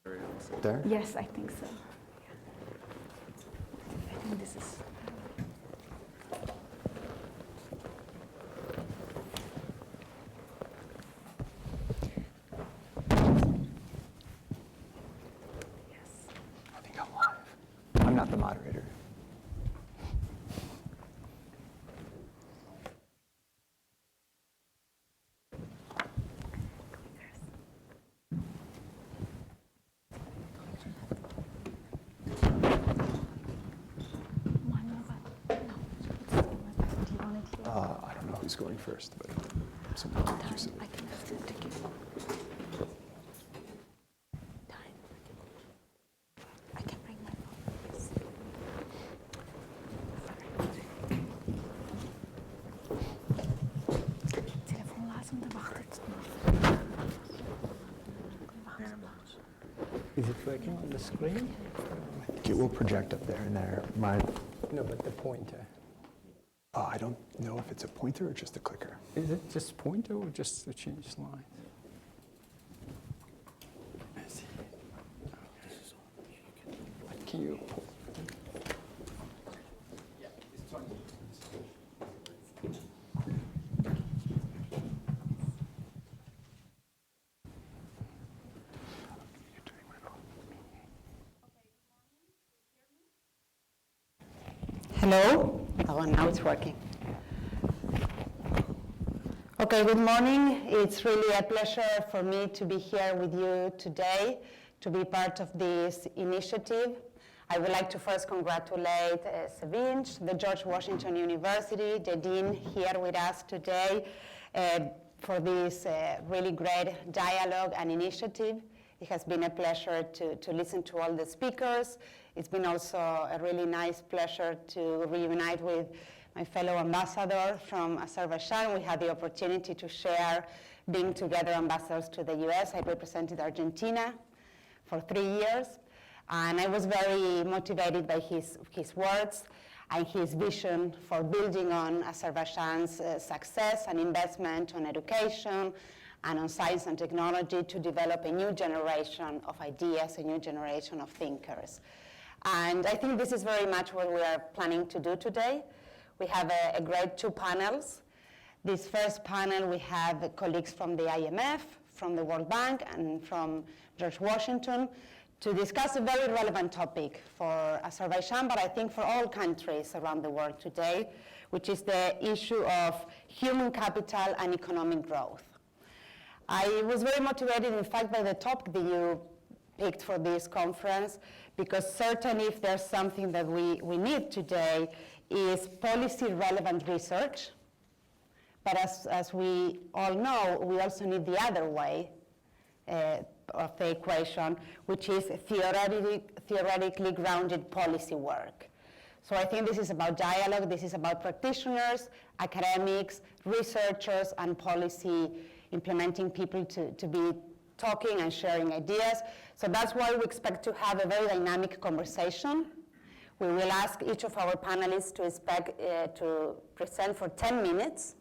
There? Yes, I think so. Yeah. I think this is. Yes. I think I'm live. I'm not the moderator. I don't know who's going first, but someone take use of it. I can ask them to give time. I can bring my phone. Yes. Telefon lazım da vakti tutmaz. Is it working on the screen? I think it will project up there and there. No, but the pointer. I don't know if it's a pointer or just a clicker. Is it just pointer or just to change lines? I see. What can you pull? Hello? Oh, now it's working. Okay, good morning. It's really a pleasure for me to be here with you today to be part of this initiative. I would like to first congratulate Sevinch, the George Washington University, the dean here with us today for this really great dialogue and initiative. It has been a pleasure to listen to all the speakers. It's been also a really nice pleasure to reunite with my fellow ambassador from Azerbaijan. We had the opportunity to share being together ambassadors to the US. I represented Argentina for 3 years, and I was very motivated by his words and his vision for building on Azerbaijan's success and investment on education and on science and technology to develop a new generation of ideas, a new generation of thinkers. And I think this is very much what we are planning to do today. We have a great 2 panels. This first panel, we have colleagues from the IMF, from the World Bank, and from George Washington to discuss a very relevant topic for Azerbaijan, but I think for all countries around the world today, which is the issue of human capital and economic growth. I was very motivated, in fact, by the topic that you picked for this conference, because certainly if there's something that we need today is policy-relevant research. But as we all know, we also need the other way of the equation, which is theoretically grounded policy work. So I think this is about dialogue, this is about practitioners, academics, researchers, and policy implementing people to be talking and sharing ideas. So that's why we expect to have a very dynamic conversation. We will ask each of our panelists to present for 10 minutes.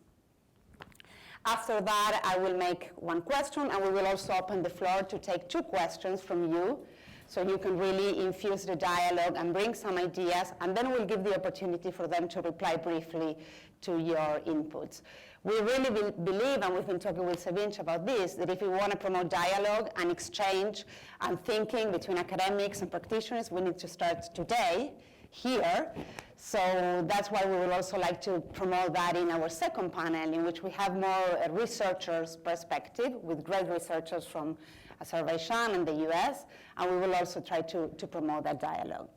After that, I will make 1 question, and we will also open the floor to take 2 questions from you, so you can really infuse the dialogue and bring some ideas, and then we'll give the opportunity for them to reply briefly to your inputs. We really believe, and we've been talking with Sevinch about this, that if we want to promote dialogue and exchange and thinking between academics and practitioners, we need to start today, here. So that's why we would also like to promote that in our second panel, in which we have more researchers' perspective with great researchers from Azerbaijan and the US, and we will also try to promote that dialogue.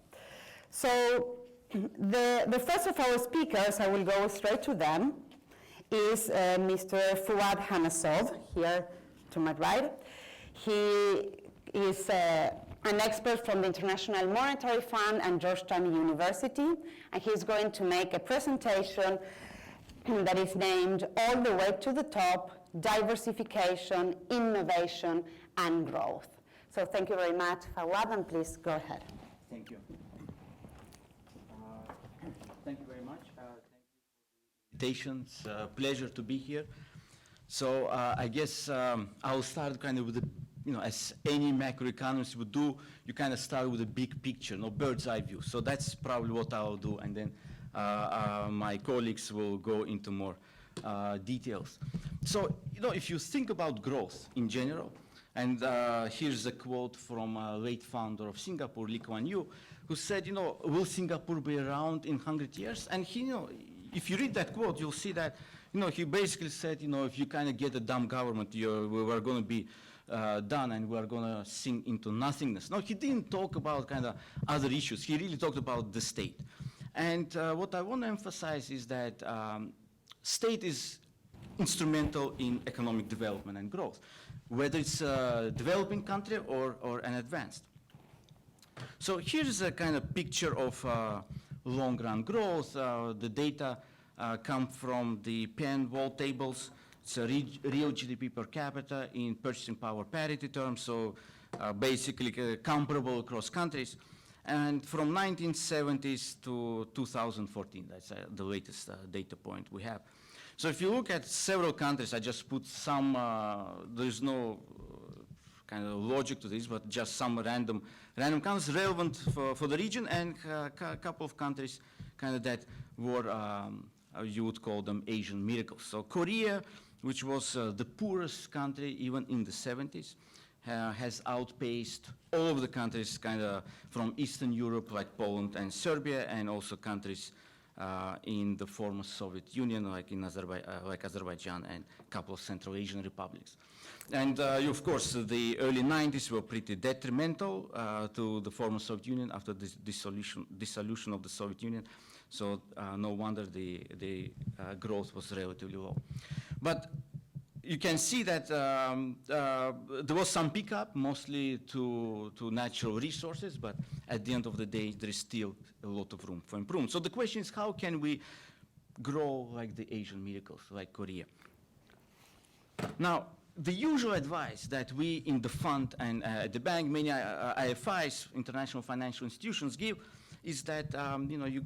So the first of our speakers, I will go straight to them, is Mr. Fuad Hanasov, here to my right. He is an expert from the International Monetary Fund and Georgetown University, and he's going to make a presentation that is named All the Way to the Top, Diversification, Innovation, and Growth. So thank you very much, Fawad, and please go ahead. Thank you. Thank you very much. Thank you for the invitation. It's a pleasure to be here. So I guess I'll start kind of with a as any macroeconomist would do, you kind of start with a big picture, bird's eye view. So that's probably what I'll do, and then my colleagues will go into more details. So, if you think about growth in general, and here's a quote from a late founder of Singapore, Lee Kuan Yew, who said, will Singapore be around in 100 years? And he, if you read that quote, you'll see that, he basically said, if you kind of get a dumb government, we're going to be done and we're going to sink into nothingness. No, he didn't talk about kind of other issues. He really talked about the state. And what I want to emphasize is that state is instrumental in economic development and growth, whether it's a developing country or an advanced. So here's a kind of picture of long-run growth. The data come from the Penn wall tables. It's a real GDP per capita in purchasing power parity terms, so basically comparable across countries. And from 1970s to 2014, that's the latest data point we have. So if you look at several countries, I just put some, there's no kind of logic to this, but just some random countries relevant for the region, and a couple of countries kind of that were, you would call them Asian miracles. So Korea, which was the poorest country even in the 70s, has outpaced all of the countries kind of from Eastern Europe like Poland and Serbia, and also countries in the former Soviet Union like Azerbaijan and a couple of Central Asian republics. And of course, the early 90s were pretty detrimental to the former Soviet Union after the dissolution of the Soviet Union. So no wonder the growth was relatively low. But you can see that there was some pickup, mostly to natural resources, but at the end of the day, there is still a lot of room for improvement. So the question is, how can we grow like the Asian miracles, like Korea? Now, the usual advice that we in the fund and at the bank, many IFIs, international financial institutions, give is that you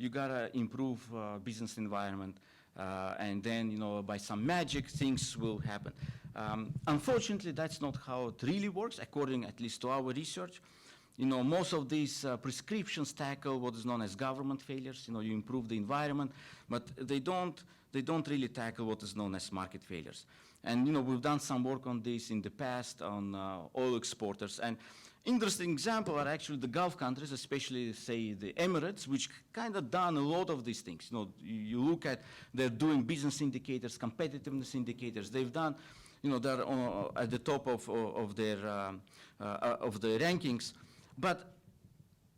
gotta improve business environment. And then, by some magic, things will happen. Unfortunately, that's not how it really works, according at least to our research. Most of these prescriptions tackle what is known as government failures. You improve the environment, but they don't really tackle what is known as market failures. And, we've done some work on this in the past on oil exporters. And interesting example are actually the Gulf countries, especially, say, the Emirates, which kind of done a lot of these things. You look at, they're doing business indicators, competitiveness indicators. They've done, they're at the top of their rankings. But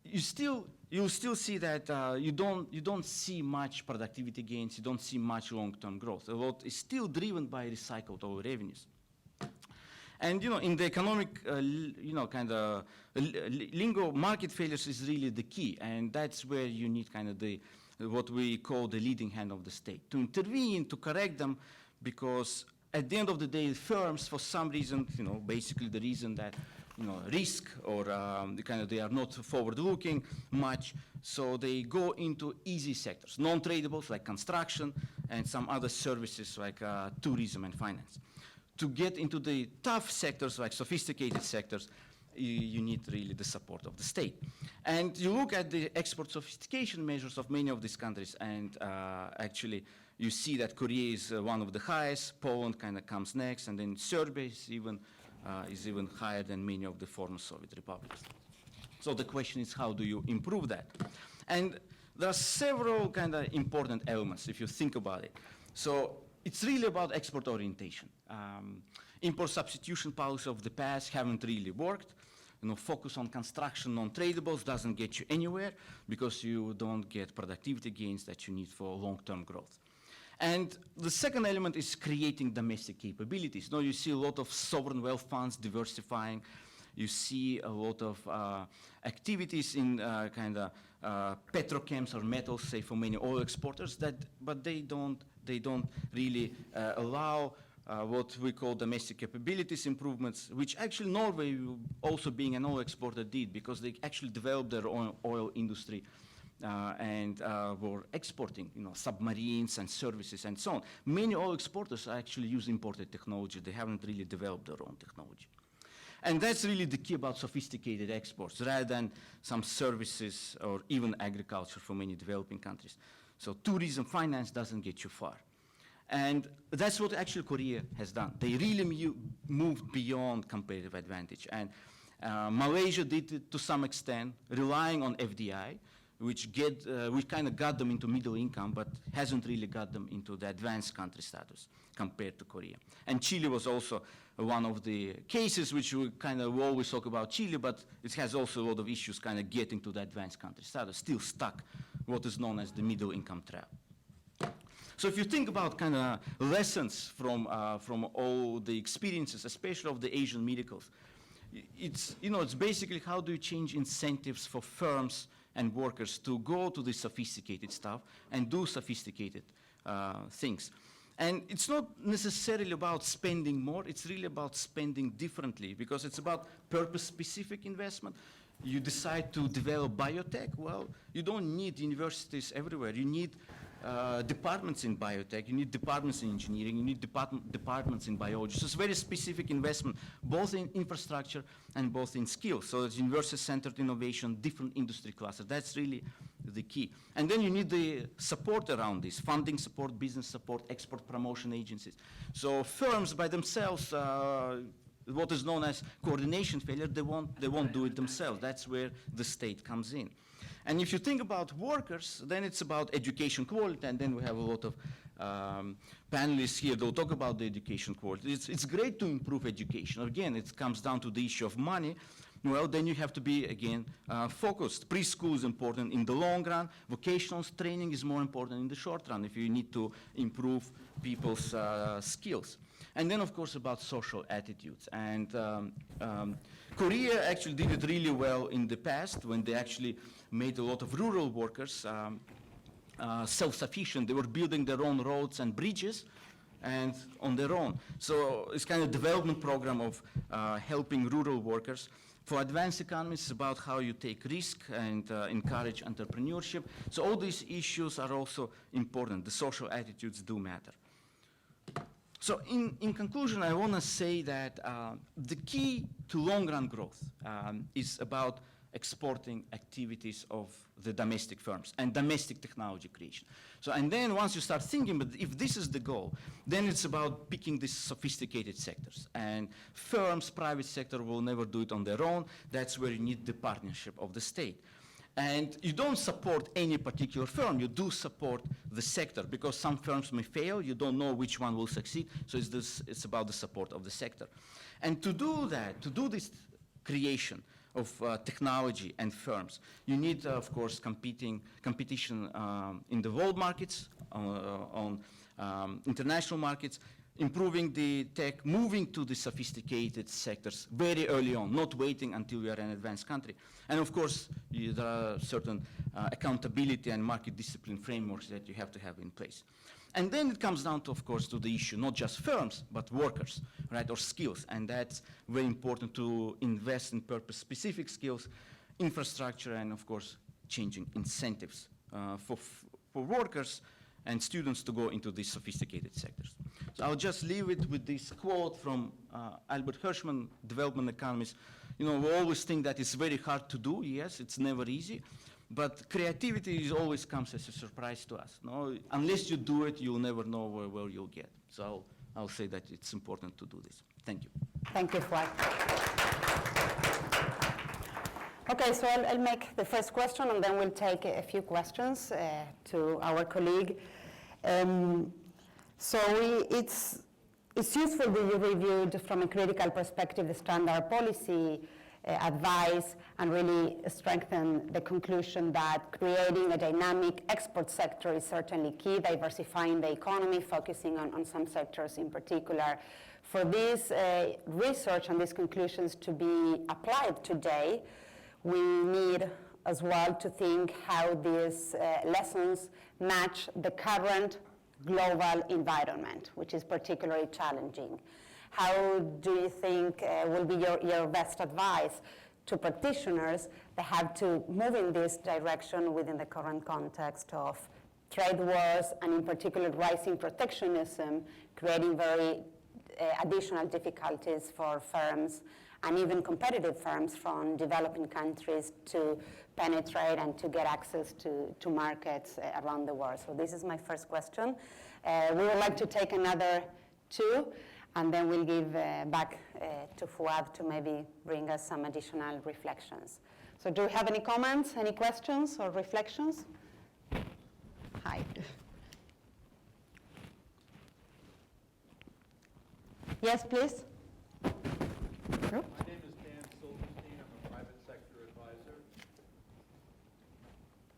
you'll still see that you don't see much productivity gains. You don't see much long-term growth. A lot is still driven by recycled oil revenues. And in the economic, kind of lingo, market failures is really the key, and that's where you need kind of what we call the leading hand of the state to intervene, to correct them, because at the end of the day, firms, for some reason, basically the reason that risk or they are not forward-looking much, so they go into easy sectors, non-tradables like construction and some other services like tourism and finance. To get into the tough sectors, like sophisticated sectors, you need really the support of the state. And you look at the export sophistication measures of many of these countries, and actually you see that Korea is one of the highest, Poland kind of comes next, and then Serbia is even higher than many of the former Soviet republics. So the question is, how do you improve that? And there are several kind of important elements if you think about it. So it's really about export orientation. Import substitution policy of the past haven't really worked. Focus on construction, non-tradables doesn't get you anywhere because you don't get productivity gains that you need for long-term growth. And the second element is creating domestic capabilities. Now you see a lot of sovereign wealth funds diversifying. You see a lot of activities in petrochems or metals, say for many oil exporters, but they don't really allow what we call domestic capabilities improvements, which actually Norway, also being an oil exporter, did, because they actually developed their own oil industry and were exporting, submarines and services and so on. Many oil exporters actually use imported technology. They haven't really developed their own technology. And that's really the key about sophisticated exports, rather than some services or even agriculture for many developing countries. So tourism, finance doesn't get you far. And that's what actually Korea has done. They really moved beyond competitive advantage. And Malaysia did it to some extent, relying on FDI, which kind of got them into middle income, but hasn't really got them into the advanced country status compared to Korea. And Chile was also one of the cases which we always talk about Chile, but it has also a lot of issues kind of getting to the advanced country status, still stuck what is known as the middle income trap. So if you think about kind of lessons from all the experiences, especially of the Asian miracles, it's basically how do you change incentives for firms and workers to go to the sophisticated stuff and do sophisticated things. And it's not necessarily about spending more, it's really about spending differently, because it's about purpose-specific investment. You decide to develop biotech, well, you don't need universities everywhere. You need departments in biotech, you need departments in engineering, you need departments in biology. So it's very specific investment, both in infrastructure and both in skills. So it's university-centered innovation, different industry classes. That's really the key. And then you need the support around this, funding support, business support, export promotion agencies. So firms by themselves, what is known as coordination failure, they won't do it themselves. That's where the state comes in. And if you think about workers, then it's about education quality, and then we have a lot of panelists here. They'll talk about the education quality. It's great to improve education. Again, it comes down to the issue of money. Well, then you have to be, again, focused. Preschool is important in the long run. Vocational training is more important in the short run if you need to improve people's skills. And then, of course, about social attitudes. And Korea actually did it really well in the past when they actually made a lot of rural workers self-sufficient. They were building their own roads and bridges and on their own. So it's kind of development program of helping rural workers. For advanced economies, it's about how you take risk and encourage entrepreneurship. So all these issues are also important. The social attitudes do matter. So in conclusion, I want to say that the key to long-run growth is about exporting activities of the domestic firms and domestic technology creation. So, and then once you start thinking, but if this is the goal, then it's about picking these sophisticated sectors. And firms, private sector will never do it on their own. That's where you need the partnership of the state. And you don't support any particular firm, you do support the sector, because some firms may fail, you don't know which one will succeed, so it's about the support of the sector. And to do that, to do this creation of technology and firms, you need, of course, competition in the world markets, on international markets, improving the tech, moving to the sophisticated sectors very early on, not waiting until we are an advanced country. And of course, there are certain accountability and market discipline frameworks that you have to have in place. And then it comes down to, of course, to the issue, not just firms, but workers, right, or skills. And that's very important to invest in purpose-specific skills, infrastructure, and of course, changing incentives for workers and students to go into these sophisticated sectors. So I'll just leave it with this quote from Albert Hirschman, development economist. You know, we always think that it's very hard to do. Yes, it's never easy. But creativity always comes as a surprise to us. No? Unless you do it, you'll never know where you'll get. So I'll say that it's important to do this. Thank you. Thank you, Fuad. Okay, so I'll make the first question, and then we'll take a few questions to our colleague. It's useful that you reviewed from a critical perspective the standard policy advice and really strengthen the conclusion that creating a dynamic export sector is certainly key, diversifying the economy, focusing on some sectors in particular. For this research and these conclusions to be applied today, we need as well to think how these lessons match the current global environment, which is particularly challenging. How do you think will be your best advice to practitioners that have to move in this direction within the current context of trade wars and in particular rising protectionism, creating very additional difficulties for firms and even competitive firms from developing countries to penetrate and to get access to markets around the world. So this is my first question. We would like to take another two, and then we'll give back to Fouad to maybe bring us some additional reflections. So do you have any comments, any questions or reflections? Hi. Yes, please. My name is Dan Silverstein. I'm a private sector advisor.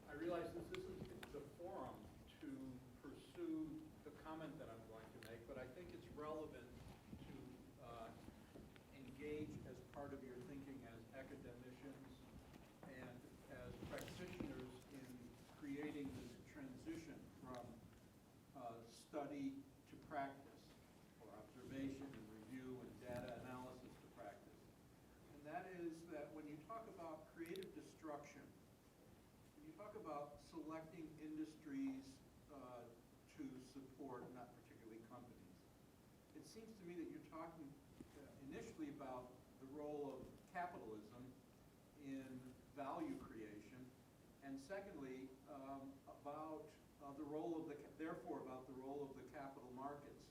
I realize this isn't the forum to pursue the comment that I'm going to make, but I think it's relevant to engage as part of your thinking as academicians and as practitioners in creating this transition from study to practice, or observation and review and data analysis to practice. And that is that when you talk about creative destruction, when you talk about selecting industries to support, not particularly companies, it seems to me that you're talking initially about the role of capitalism in value creation, and secondly, about the role of about the role of the capital markets.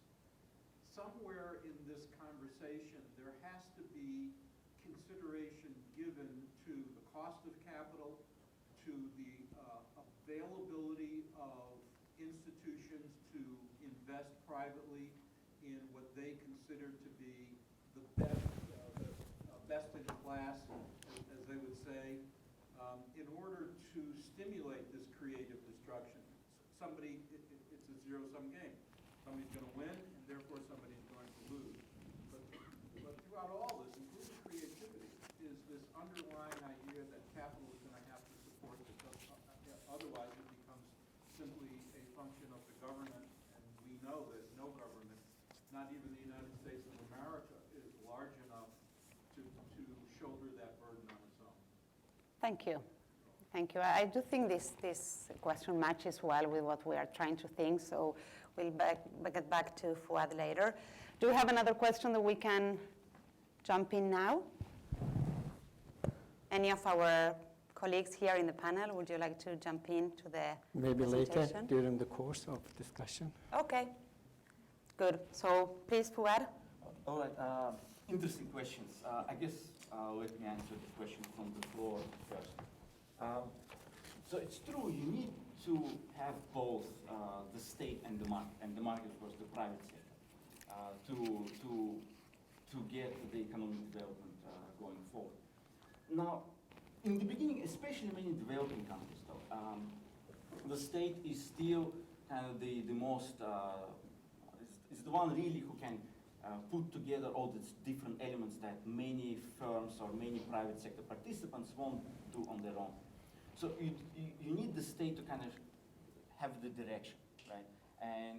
Somewhere in this conversation, there has to be consideration given to the cost of capital, to the availability of institutions to invest privately in what they consider to be the best in class, as they would say, in order to stimulate this creative destruction. It's a zero-sum game. Somebody's going to win, and therefore somebody's going to lose. But throughout all this, including creativity, is this underlying idea that capital is going to have to support this. Otherwise, it becomes simply a function of the government, and we know that no government, not even the United States of America, is large enough to shoulder that burden on its own. Thank you. Thank you. I do think this question matches well with what we are trying to think, so we'll get back to Fouad later. Do we have another question that we can jump in now? Any of our colleagues here in the panel, would you like to jump into the Maybe later presentation? during the course of discussion. Okay, good. So please, Fouad. All right, interesting questions. I guess let me answer the question from the floor first. So it's true, you need to have both the state and the market, of course, the private sector, to get the economic development going forward. Now, in the beginning, especially in many developing countries, though, the state is still kind of the most, is the one really who can put together all these different elements that many firms or many private sector participants won't do on their own. So you need the state to kind of have the direction, right?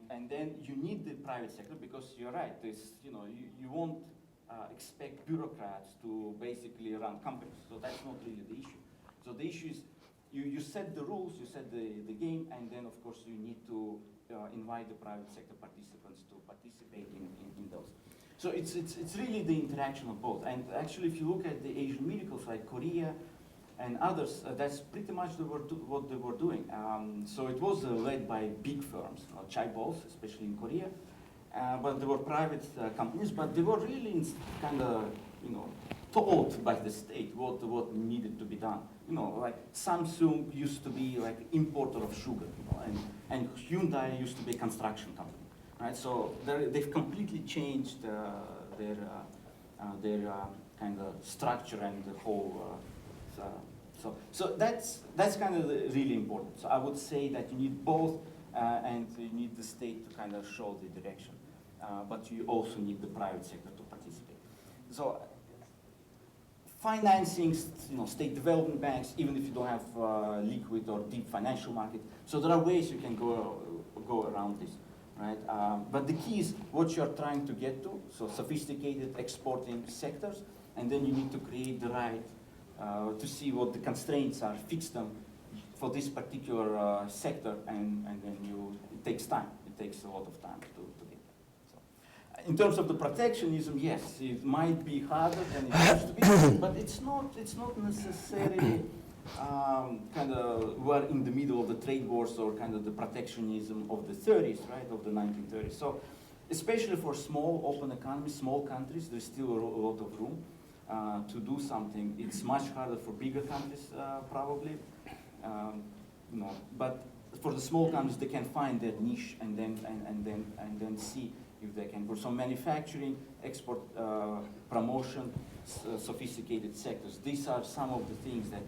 And then you need the private sector, because you're right, you won't expect bureaucrats to basically run companies. So that's not really the issue. So the issue is you set the rules, you set the game, and then of course you need to invite the private sector participants to participate in those. So it's really the interaction of both. And actually, if you look at the Asian miracles like Korea and others, that's pretty much what they were doing. So it was led by big firms, chaebols, especially in Korea, but they were private companies, but they were really kind of, told by the state what needed to be done. Like Samsung used to be like importer of sugar, and Hyundai used to be a construction company, right? So they've completely changed their kind of structure and the whole. So that's kind of really important. So I would say that you need both, and you need the state to kind of show the direction, but you also need the private sector to participate. So financing, state development banks, even if you don't have liquid or deep financial market. So there are ways you can go around this, right? But the key is what you're trying to get to. So sophisticated exporting sectors, and then you need to create the right to see what the constraints are, fix them for this particular sector, and then it takes time. It takes a lot of time to get there. So, in terms of the protectionism, yes, it might be harder than it used to be, but it's not necessarily kind of we're in the middle of the trade wars or kind of the protectionism of the 30s, right, of the 1930s. So especially for small open economies, small countries, there's still a lot of room to do something. It's much harder for bigger countries, probably. But for the small countries, they can find their niche and then see if they can. For some manufacturing, export, promotion, sophisticated sectors. These are some of the things that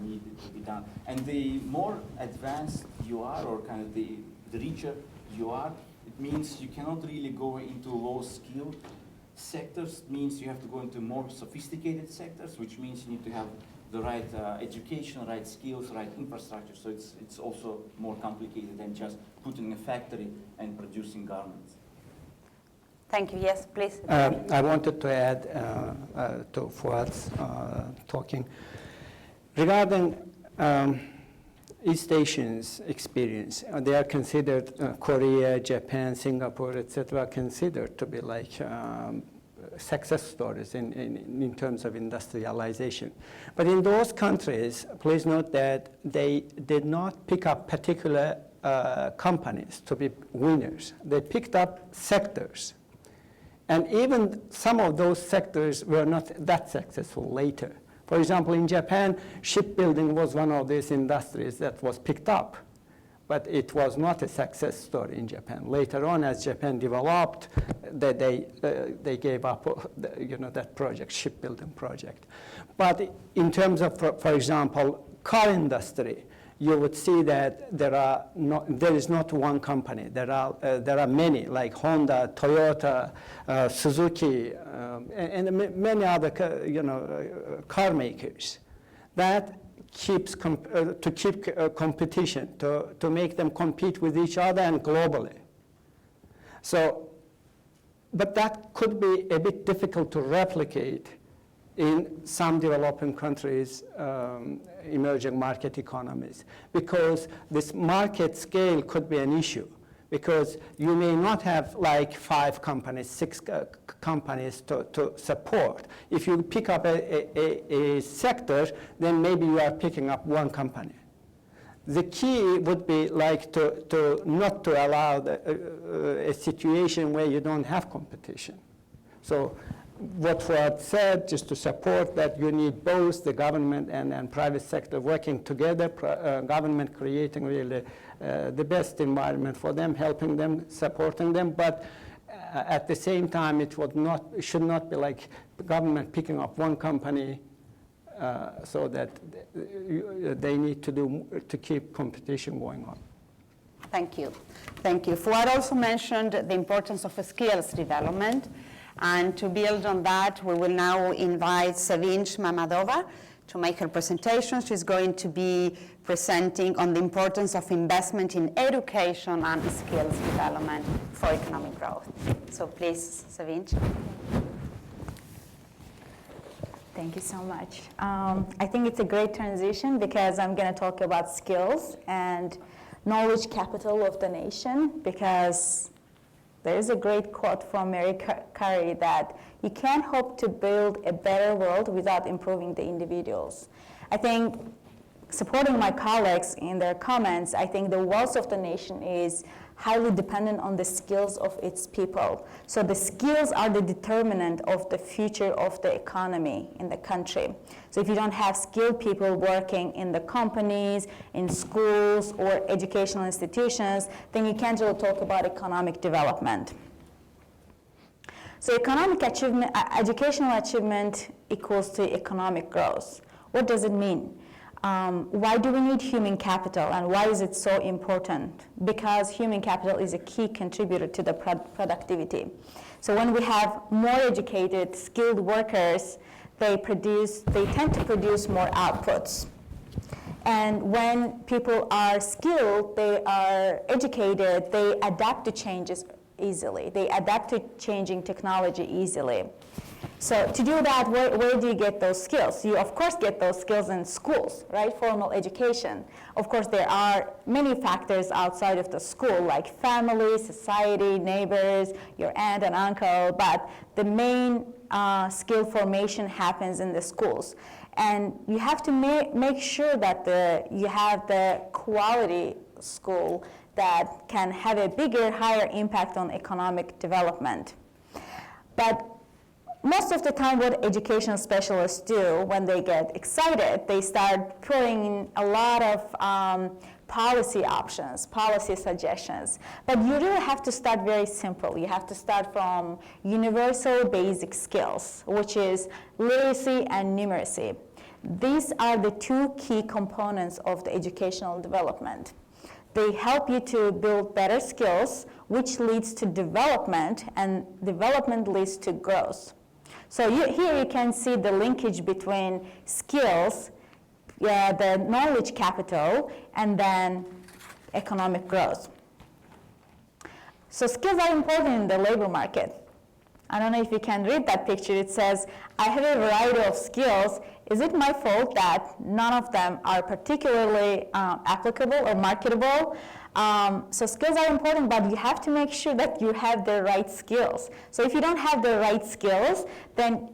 needed to be done. And the more advanced you are, or kind of the richer you are, it means you cannot really go into low-skilled sectors. It means you have to go into more sophisticated sectors, which means you need to have the right education, right skills, right infrastructure. So it's also more complicated than just putting a factory and producing garments. Thank you. Yes, please. I wanted to add to Fuad's talking regarding East Asians' experience. They are considered, Korea, Japan, Singapore, etc., considered to be like success stories in terms of industrialization. But in those countries, please note that they did not pick up particular companies to be winners. They picked up sectors. And even some of those sectors were not that successful later. For example, in Japan, shipbuilding was one of these industries that was picked up, but it was not a success story in Japan. Later on, as Japan developed, they gave up that project, shipbuilding project. But in terms of, for example, car industry, you would see that there is not one company. There are many, like Honda, Toyota, Suzuki, and many other car makers that keeps to keep competition, to make them compete with each other and globally. So, but that could be a bit difficult to replicate in some developing countries, emerging market economies, because this market scale could be an issue, because you may not have like 5 companies, 6 companies to support. If you pick up a sector, then maybe you are picking up 1 company. The key would be like to not to allow a situation where you don't have competition. So what Fuad said, just to support that you need both the government and private sector working together, government creating really the best environment for them, helping them, supporting them, but at the same time it should not be like the government picking up 1 company so that they need to keep competition going on. Thank you. Thank you. Fuad also mentioned the importance of skills development. And to build on that, we will now invite Sevinch Mamadova to make her presentation. She's going to be presenting on the importance of investment in education and skills development for economic growth. So please, Sevinch. Thank you so much. I think it's a great transition because I'm going to talk about skills and knowledge capital of the nation, because there is a great quote from Mary Carey that you can't hope to build a better world without improving the individuals. I think, supporting my colleagues in their comments, I think the wealth of the nation is highly dependent on the skills of its people. So the skills are the determinant of the future of the economy in the country. So if you don't have skilled people working in the companies, in schools, or educational institutions, then you can't really talk about economic development. So economic achievement, educational achievement equals to economic growth. What does it mean? Why do we need human capital, and why is it so important? Because human capital is a key contributor to the productivity. So when we have more educated, skilled workers, they tend to produce more outputs. And when people are skilled, they are educated, they adapt to changes easily. They adapt to changing technology easily. So to do that, where do you get those skills? You, of course, get those skills in schools, right? Formal education. Of course, there are many factors outside of the school, like family, society, neighbors, your aunt and uncle, but the main skill formation happens in the schools. And you have to make sure that you have the quality school that can have a bigger, higher impact on economic development. But most of the time what educational specialists do when they get excited, they start putting in a lot of policy options, policy suggestions. But you really have to start very simple. You have to start from universal basic skills, which is literacy and numeracy. These are the two key components of the educational development. They help you to build better skills, which leads to development, and development leads to growth. So here you can see the linkage between skills, the knowledge capital, and then economic growth. So skills are important in the labor market. I don't know if you can read that picture. It says, I have a variety of skills. Is it my fault that none of them are particularly applicable or marketable? So skills are important, but you have to make sure that you have the right skills. So if you don't have the right skills, then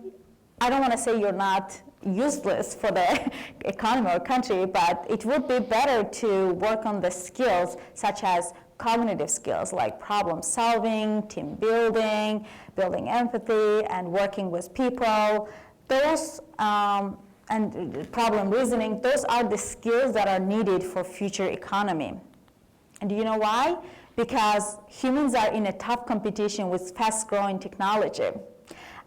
I don't want to say you're not useless for the economy or country, but it would be better to work on the skills such as cognitive skills like problem solving, team building, building empathy, and working with people. Those and problem reasoning, those are the skills that are needed for future economy. And do you know why? Because humans are in a tough competition with fast-growing technology.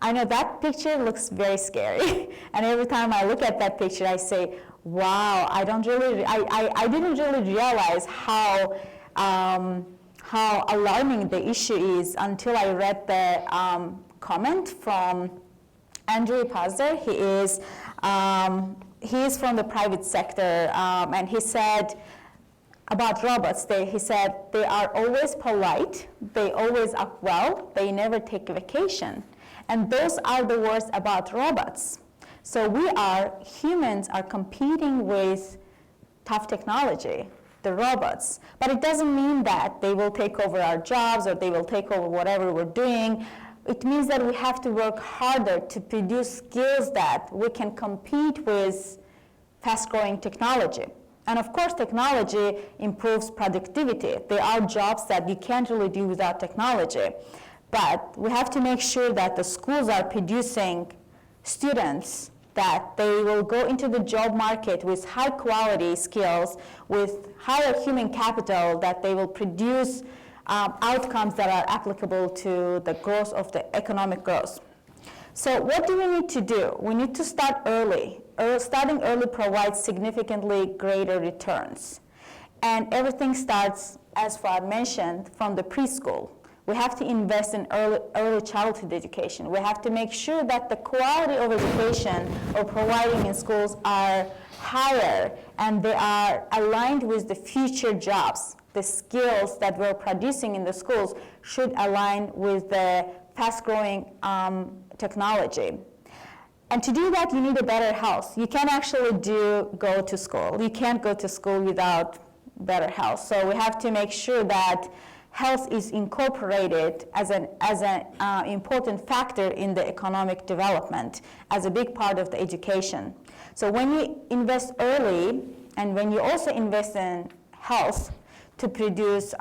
I know that picture looks very scary, and every time I look at that picture, I say, wow, I didn't really realize how alarming the issue is until I read the comment from Andrew Pazder. He is from the private sector, and he said about robots, he said they are always polite, they always act well, they never take a vacation. And those are the words about robots. So humans are competing with tough technology, the robots. But it doesn't mean that they will take over our jobs or they will take over whatever we're doing. It means that we have to work harder to produce skills that we can compete with fast-growing technology. And of course, technology improves productivity. There are jobs that you can't really do without technology. But we have to make sure that the schools are producing students that they will go into the job market with high quality skills, with higher human capital, that they will produce outcomes that are applicable to the growth of the economic growth. So what do we need to do? We need to start early. Starting early provides significantly greater returns. And everything starts, as Fuad mentioned, from the preschool. We have to invest in early childhood education. We have to make sure that the quality of education we're providing in schools are higher and they are aligned with the future jobs. The skills that we're producing in the schools should align with the fast-growing technology. And to do that, you need a better health. You can't actually go to school. You can't go to school without better health. So we have to make sure that health is incorporated as an important factor in the economic development, as a big part of the education. So when you invest early, and when you also invest in health to produce,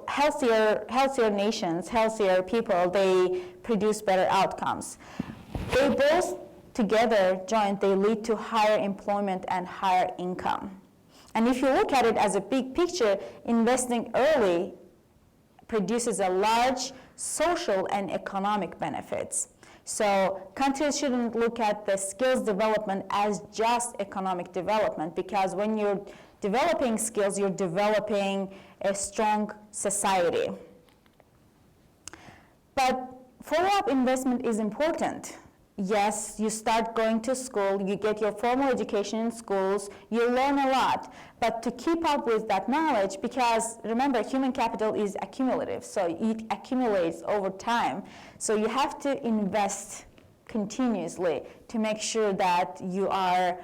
healthier nations, healthier people, they produce better outcomes. They both together joined, they lead to higher employment and higher income. And if you look at it as a big picture, investing early produces a large social and economic benefits. So countries shouldn't look at the skills development as just economic development, because when you're developing skills, you're developing a strong society. But follow-up investment is important. Yes, you start going to school, you get your formal education in schools, you learn a lot. But to keep up with that knowledge, because remember, human capital is accumulative, so it accumulates over time. So you have to invest continuously to make sure that you are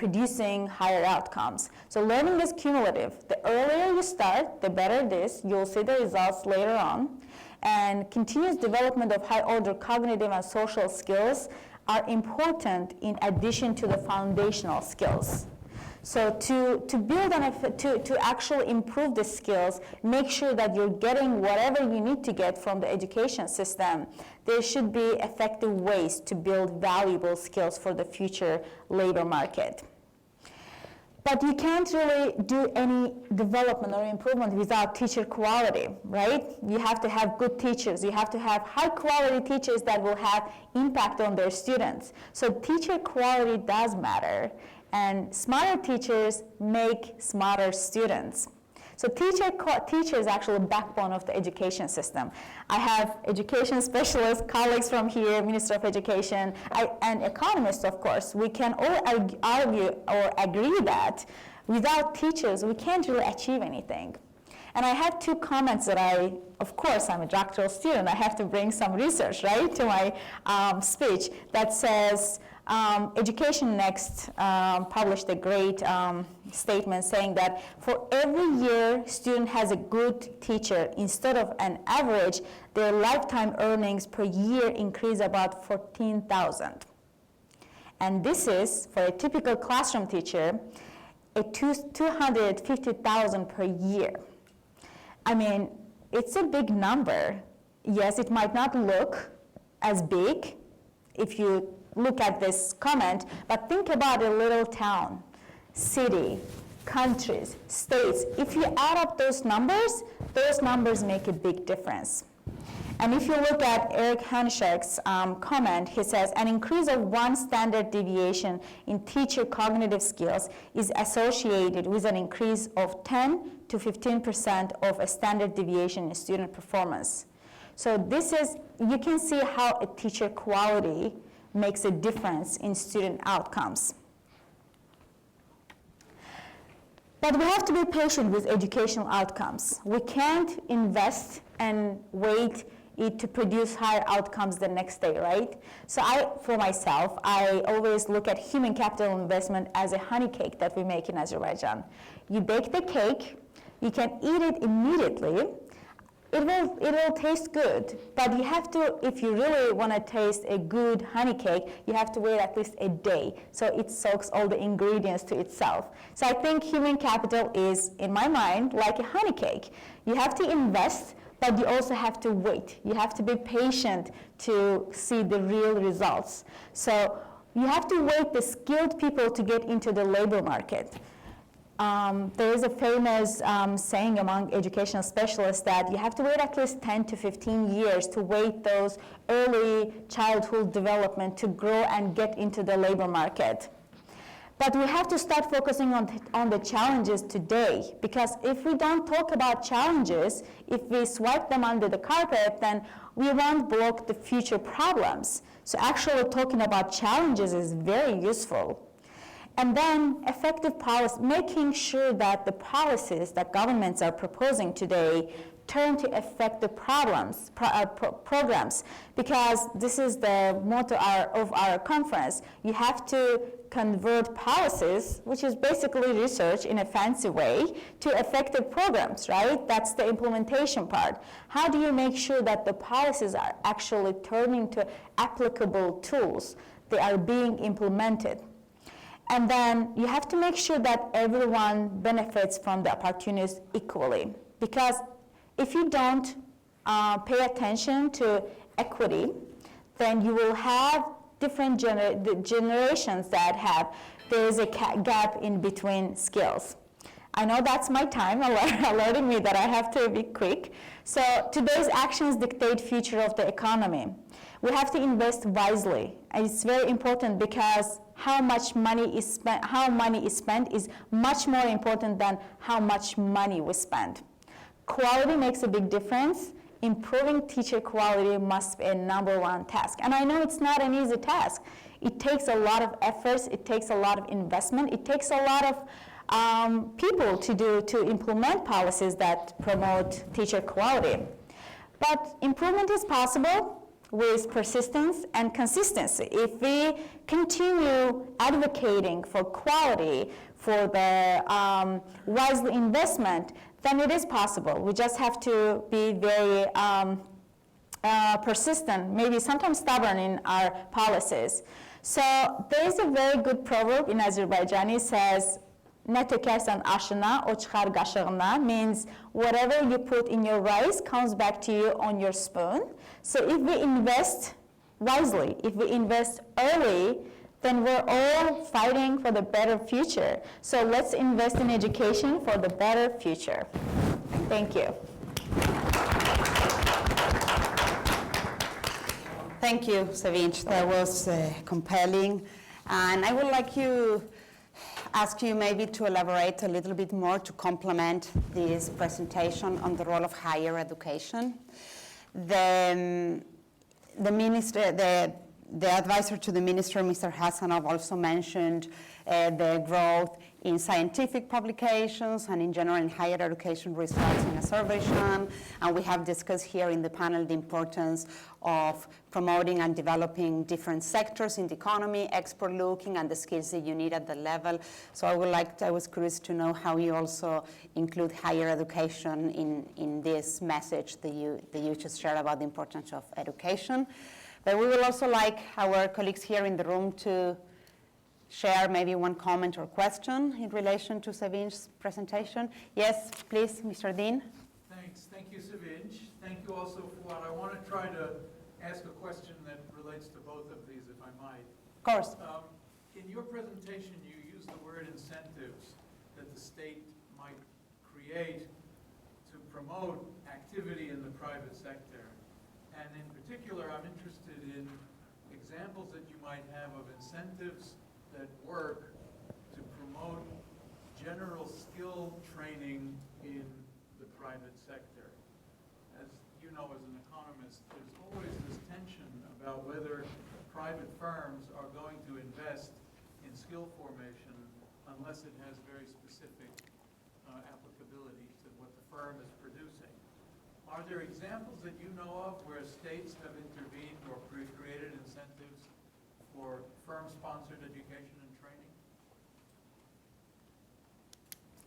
producing higher outcomes. So learning is cumulative. The earlier you start, the better it is. You'll see the results later on. And continuous development of high-order cognitive and social skills are important in addition to the foundational skills. So to build on it, to actually improve the skills, make sure that you're getting whatever you need to get from the education system, there should be effective ways to build valuable skills for the future labor market. But you can't really do any development or improvement without teacher quality, right? You have to have good teachers. You have to have high quality teachers that will have impact on their students. So teacher quality does matter. And smarter teachers make smarter students. So teacher is actually the backbone of the education system. I have education specialists, colleagues from here, Minister of Education, and economists, of course. We can all argue or agree that without teachers, we can't really achieve anything. And I have two comments that of course, I'm a doctoral student. I have to bring some research, right, to my speech that says, Education Next published a great statement saying that for every year student has a good teacher, instead of an average, their lifetime earnings per year increase about 14,000. And this is, for a typical classroom teacher, a 250,000 per year. I mean, it's a big number. Yes, it might not look as big if you look at this comment, but think about a little town, city, countries, states. If you add up those numbers make a big difference. And if you look at Eric Hanshek's comment, he says, an increase of 1 standard deviation in teacher cognitive skills is associated with an increase of 10 to 15% of a standard deviation in student performance. So this is, you can see how a teacher quality makes a difference in student outcomes. But we have to be patient with educational outcomes. We can't invest and wait it to produce higher outcomes the next day, right? So for myself, I always look at human capital investment as a honey cake that we make in Azerbaijan. You bake the cake, you can eat it immediately. It will taste good, but you have to, if you really want to taste a good honey cake, you have to wait at least a day so it soaks all the ingredients to itself. So I think human capital is, in my mind, like a honey cake. You have to invest, but you also have to wait. You have to be patient to see the real results. So you have to wait the skilled people to get into the labor market. There is a famous saying among educational specialists that you have to wait at least 10 to 15 years to wait those early childhood development to grow and get into the labor market. But we have to start focusing on the challenges today, because if we don't talk about challenges, if we swipe them under the carpet, then we won't block the future problems. So actually talking about challenges is very useful. And then effective policy, making sure that the policies that governments are proposing today turn to effective programs, because this is the motto of our conference. You have to convert policies, which is basically research in a fancy way, to effective programs, right? That's the implementation part. How do you make sure that the policies are actually turning to applicable tools? They are being implemented. And then you have to make sure that everyone benefits from the opportunities equally. Because if you don't pay attention to equity, then you will have different generations that there is a gap in between skills. I know that's my time alerting me that I have to be quick. So today's actions dictate future of the economy. We have to invest wisely. And it's very important because how money is spent is much more important than how much money we spend. Quality makes a big difference. Improving teacher quality must be a #1 task. And I know it's not an easy task. It takes a lot of efforts, it takes a lot of investment, it takes a lot of people to implement policies that promote teacher quality. But improvement is possible. with persistence and consistency. If we continue advocating for quality, for the wise investment, then it is possible. We just have to be very persistent, maybe sometimes stubborn in our policies. So there is a very good proverb in Azerbaijani, says, "Netekersan ashina, ochkhar gashagna," means whatever you put in your rice comes back to you on your spoon. So if we invest wisely, if we invest early, then we're all fighting for the better future. So let's invest in education for the better future. Thank you. Thank you, Sevinch. That was compelling. And I would like to ask you maybe to elaborate a little bit more to complement this presentation on the role of higher education. The advisor to the minister, Mr. Hassanov, also mentioned the growth in scientific publications and in general in higher education results in Azerbaijan. And we have discussed here in the panel the importance of promoting and developing different sectors in the economy, export looking, and the skills that you need at the level. So I was curious to know how you also include higher education in this message that you just shared about the importance of education. But we will also like our colleagues here in the room to share maybe one comment or question in relation to Sevinch's presentation. Yes, please, Mr. Dean. Thanks. Thank you, Sevinch. Thank you also, Fuad. I want to try to ask a question that relates to both of these, if I might. Of course. In your presentation, you used the word incentives that the state might create to promote activity in the private sector. And in particular, I'm interested in examples that you might have of incentives that work to promote general skill training in the private sector. As you know, as an economist, there's always this tension about whether private firms are going to invest in skill formation unless it has very specific applicability to what the firm is producing. Are there examples that you know of where states have intervened or created incentives for firm-sponsored education and training?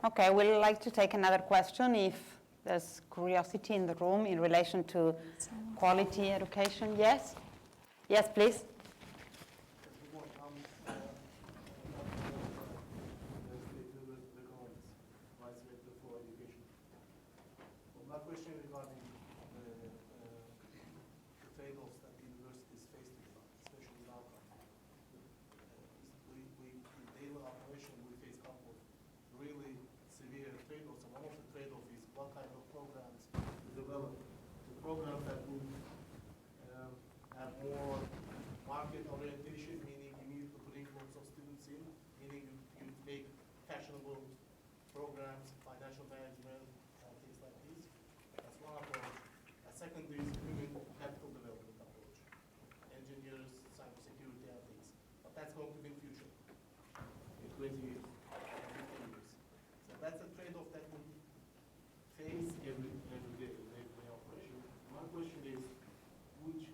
Okay, we'd like to take another question if there's curiosity in the room in relation to quality education. Yes? Yes, please. My question regarding the trade-offs that the universities face today, especially in our country. In daily operation, we face a couple of really severe trade-offs. And one of the trade-offs is what kind of programs to develop. The programs that would have more market orientation, meaning you need to bring lots of students in, meaning you make fashionable programs, financial management, and things like this. That's one approach. A second is human capital development approach. Engineers, cybersecurity, and things. But that's going to be in future, in 20 years, 15 years. So that's a trade-off that we face every day in everyday operation. My question is, which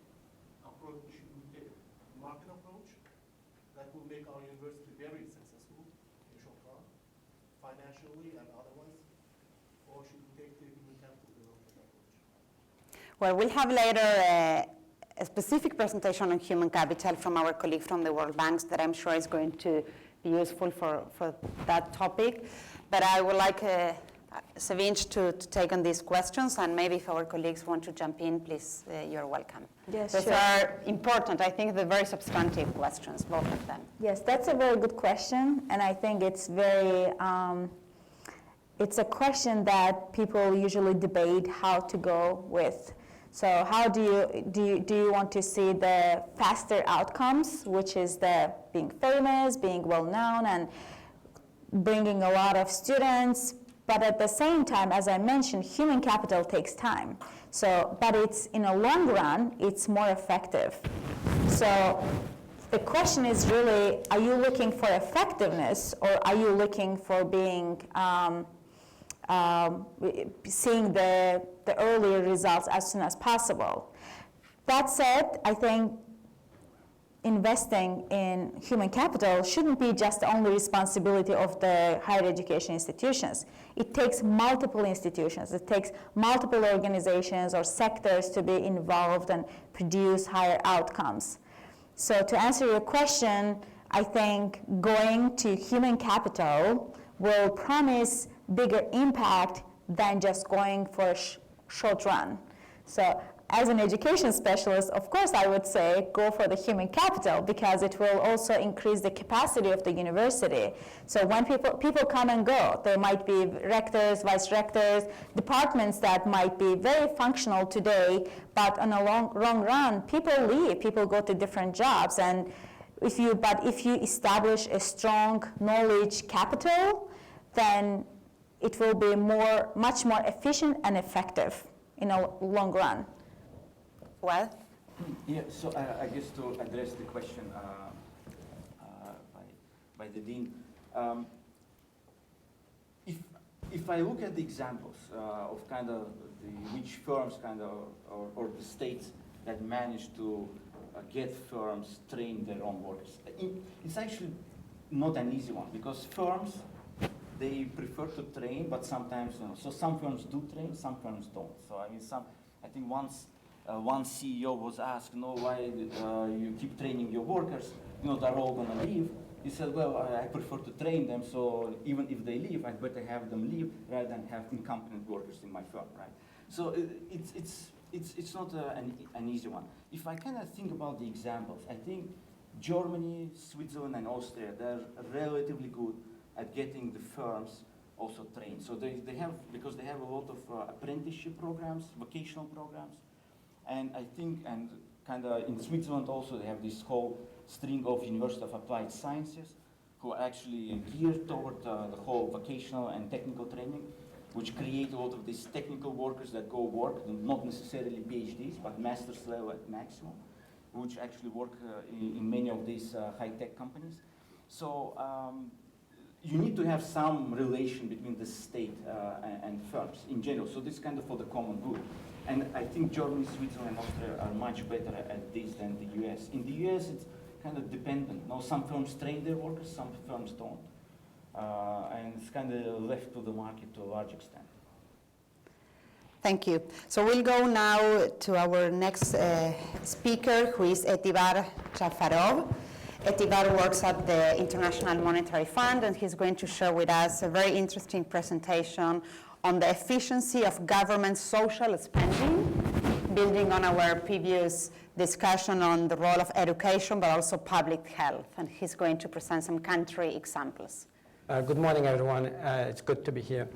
approach should we take? Market approach that will make our university very successful in short run, financially and otherwise, or should we take the human capital development approach? Well, we'll have later a specific presentation on human capital from our colleague from the World Bank that I'm sure is going to be useful for that topic. But I would like Sevinch to take on these questions, and maybe if our colleagues want to jump in, please, you're welcome. Yes, Those sure. are important. I think they're very substantive questions, both of them. Yes, that's a very good question, and I think it's very, it's a question that people usually debate how to go with. So how do you want to see the faster outcomes, which is the being famous, being well known, and bringing a lot of students, but at the same time, as I mentioned, human capital takes time. So, but it's in a long run, it's more effective. So the question is really, are you looking for effectiveness, or are you looking for being, seeing the earlier results as soon as possible? That said, I think investing in human capital shouldn't be just the only responsibility of the higher education institutions. It takes multiple institutions. It takes multiple organizations or sectors to be involved and produce higher outcomes. So to answer your question, I think going to human capital will promise bigger impact than just going for a short run. So as an education specialist, of course, I would say go for the human capital because it will also increase the capacity of the university. So when people come and go, there might be rectors, vice rectors, departments that might be very functional today, but on a long run, people leave, people go to different jobs. And if you establish a strong knowledge capital, then it will be much more efficient and effective in a long run. Well, Yeah, so I guess to address the question by the Dean, if I look at the examples of kind of which firms kind of, or the states that manage to get firms train their own workers, it's actually not an easy one because firms, they prefer to train, but sometimes, so some firms do train, some firms don't. So I mean, I think once one CEO was asked, why you keep training your workers, they're all gonna leave. He said, well, I prefer to train them, so even if they leave, I'd better have them leave rather than have incompetent workers in my firm, right? So it's not an easy one. If I kind of think about the examples, I think Germany, Switzerland, and Austria, they're relatively good at getting the firms also trained. So they have, because they have a lot of apprenticeship programs, vocational programs, and I think, and kind of in Switzerland also, they have this whole string of University of Applied Sciences who are actually geared toward the whole vocational and technical training, which create a lot of these technical workers that go work, not necessarily PhDs, but master's level at maximum, which actually work in many of these high-tech companies. So you need to have some relation between the state and firms in general. So this is kind of for the common good. And I think Germany, Switzerland, and Austria are much better at this than the US. In the US, it's kind of dependent. Some firms train their workers, some firms don't. And it's kind of left to the market to a large extent. thank you. So we'll go now to our next speaker, who is Etibar Chafarov. Etibar works at the International Monetary Fund, and he's going to share with us a very interesting presentation on the efficiency of government social spending, building on our previous discussion on the role of education, but also public health. And he's going to present some country examples. Good morning, everyone. It's good to be here.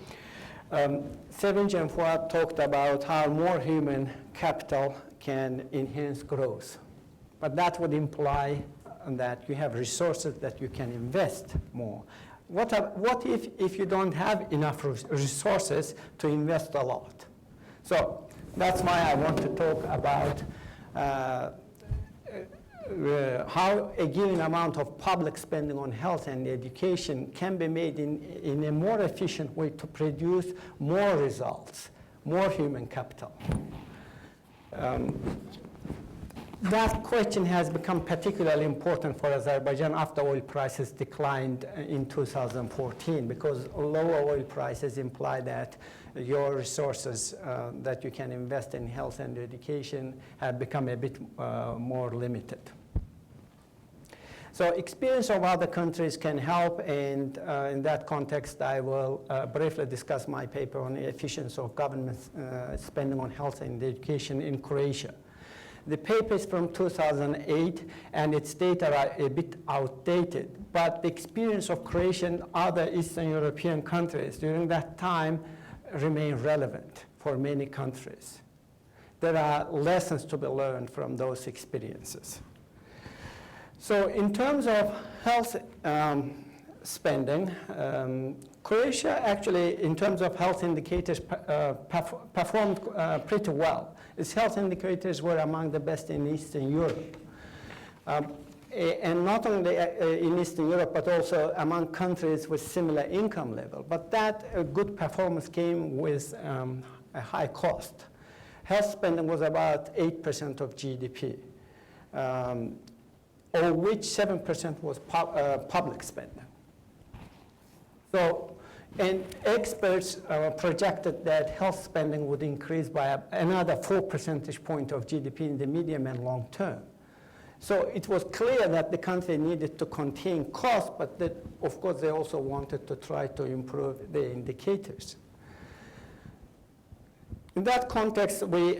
Savage and Fuad talked about how more human capital can enhance growth. But that would imply that you have resources that you can invest more. What if you don't have enough resources to invest a lot? So that's why I want to talk about how a given amount of public spending on health and education can be made in a more efficient way to produce more results, more human capital. That question has become particularly important for Azerbaijan after oil prices declined in 2014, because lower oil prices imply that your resources that you can invest in health and education have become a bit more limited. So experience of other countries can help, and in that context, I will briefly discuss my paper on the efficiency of government spending on health and education in Croatia. The paper is from 2008, and its data are a bit outdated, but the experience of Croatia and other Eastern European countries during that time remain relevant for many countries. There are lessons to be learned from those experiences. So in terms of health spending, Croatia actually, in terms of health indicators, performed pretty well. Its health indicators were among the best in Eastern Europe. And not only in Eastern Europe, but also among countries with similar income level. But that good performance came with a high cost. health spending was about 8% of GDP, of which 7% was public spending. So, and experts projected that health spending would increase by another 4 percentage points of GDP in the medium and long term. So it was clear that the country needed to contain costs, but that, of course, they also wanted to try to improve the indicators. In that context, we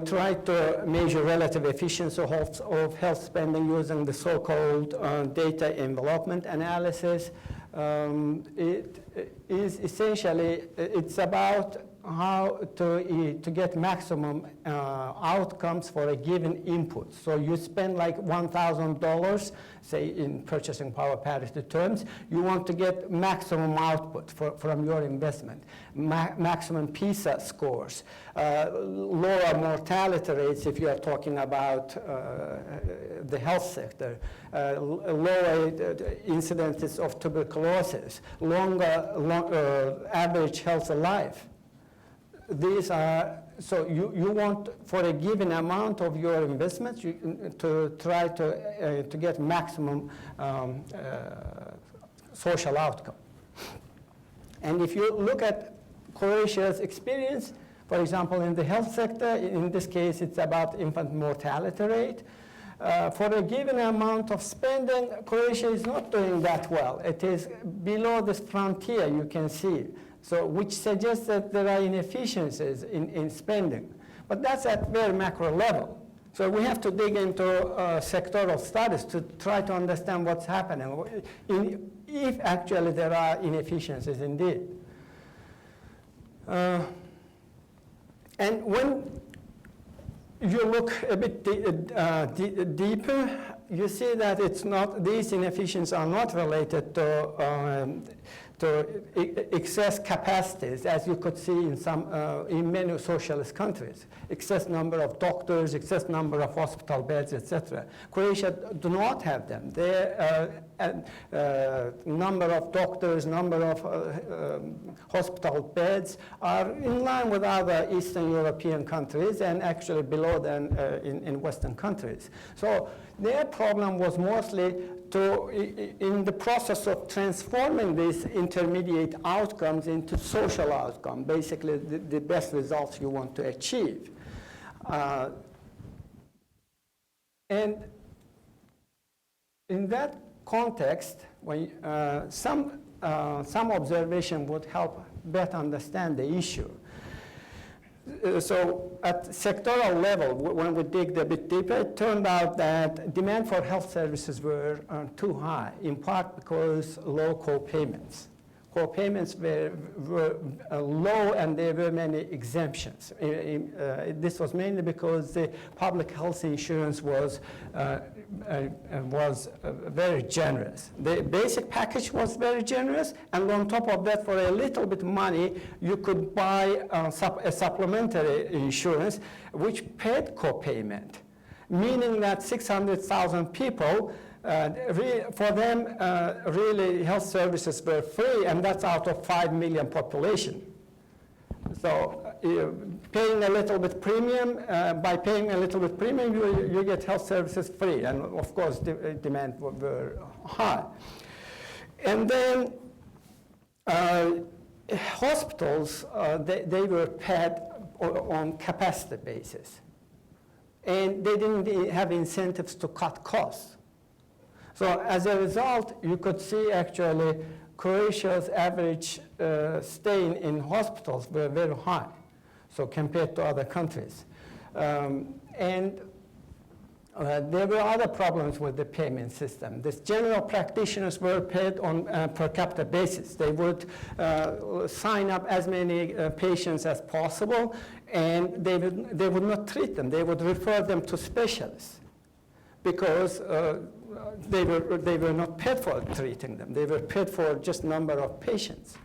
tried to measure relative efficiency of health spending using the so-called data envelopment analysis. It is essentially, it's about how to get maximum outcomes for a given input. So you spend like $1,000, say in purchasing power parity terms, you want to get maximum output from your investment, maximum PISA scores, lower mortality rates if you are talking about the health sector, lower incidences of tuberculosis, longer average healthy life. These are, so you want, for a given amount of your investments, to try to get maximum social outcome. And if you look at Croatia's experience, for example, in the health sector, in this case, it's about infant mortality rate. For a given amount of spending, Croatia is not doing that well. It is below this frontier, you can see. So, which suggests that there are inefficiencies in spending. But that's at very macro level. So we have to dig into sectoral studies to try to understand what's happening, if actually there are inefficiencies indeed. And when you look a bit deeper, you see that it's not, these inefficiencies are not related to excess capacities, as you could see in many socialist countries. Excess number of doctors, excess number of hospital beds, etc. Croatia do not have them. Their number of doctors, number of hospital beds are in line with other Eastern European countries and actually below than in Western countries. So their problem was mostly in the process of transforming these intermediate outcomes into social outcome, basically the best results you want to achieve. And in that context, when, some observation would help better understand the issue. So at sectoral level, when we dig a bit deeper, it turned out that demand for health services were too high, in part because low co-payments. Co-payments were low and there were many exemptions. This was mainly because the public health insurance was very generous. The basic package was very generous, and on top of that, for a little bit money, you could buy a supplementary insurance which paid co-payment, meaning that 600,000 people, for them, really health services were free, and that's out of 5 million population. So paying a little bit premium, by paying a little bit premium, you get health services free, and of course the demand were high. And then hospitals, they were paid on capacity basis, and they didn't have incentives to cut costs. So as a result, you could see actually Croatia's average stay in hospitals were very high, so compared to other countries. And there were other problems with the payment system. These general practitioners were paid on per capita basis. They would sign up as many patients as possible, and they would not treat them. They would refer them to specialists because they were not paid for treating them. They were paid for just number of patients.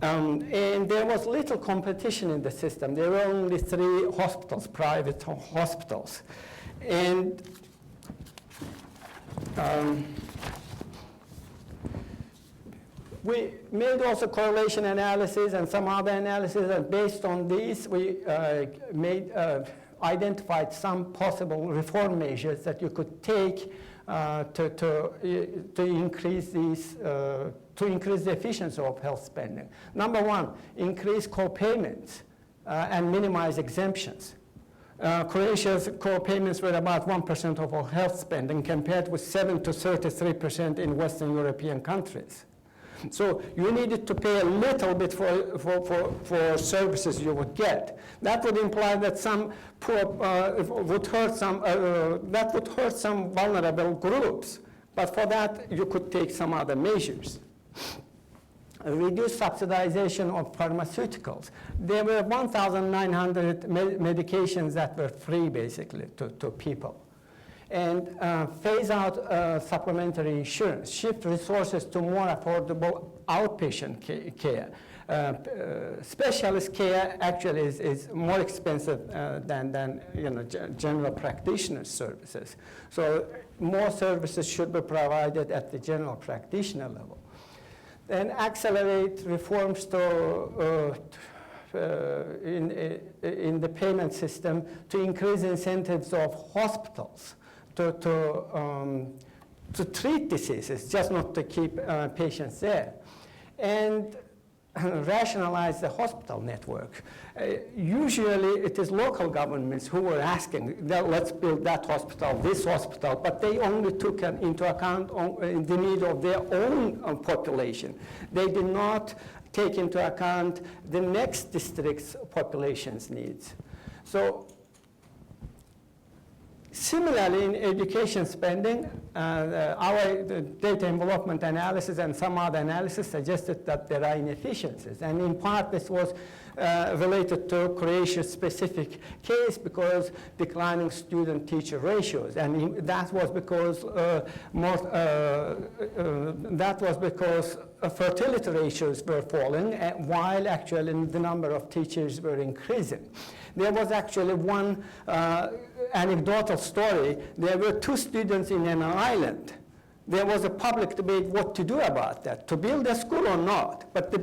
And there was little competition in the system. There were only 3 hospitals, private hospitals. And We made also correlation analysis and some other analysis, and based on these, we identified some possible reform measures that you could take to increase these, to increase the efficiency of health spending. Number one, increase co-payments and minimize exemptions. Croatia's co-payments were about 1% of our health spending compared with 7 to 33% in Western European countries. So you needed to pay a little bit for services you would get. That would imply that some poor would hurt some vulnerable groups. But for that, you could take some other measures. Reduce subsidization of pharmaceuticals. There were 1,900 medications that were free, basically, to people. And phase out supplementary insurance. Shift resources to more affordable outpatient care. Specialist care actually is more expensive than general practitioner services. So more services should be provided at the general practitioner level. Then accelerate reforms in the payment system to increase incentives of hospitals to treat diseases, just not to keep patients there. And rationalize the hospital network. Usually it is local governments who were asking, let's build that hospital, this hospital, but they only took into account the need of their own population. They did not take into account the next district's population's needs. So similarly, in education spending, our data envelopment analysis and some other analysis suggested that there are inefficiencies. And in part, this was related to Croatia's specific case because declining student-teacher ratios. And that was because fertility ratios were falling, while actually the number of teachers were increasing. There was actually one anecdotal story. There were 2 students in an island. There was a public debate what to do about that, to build a school or not. But a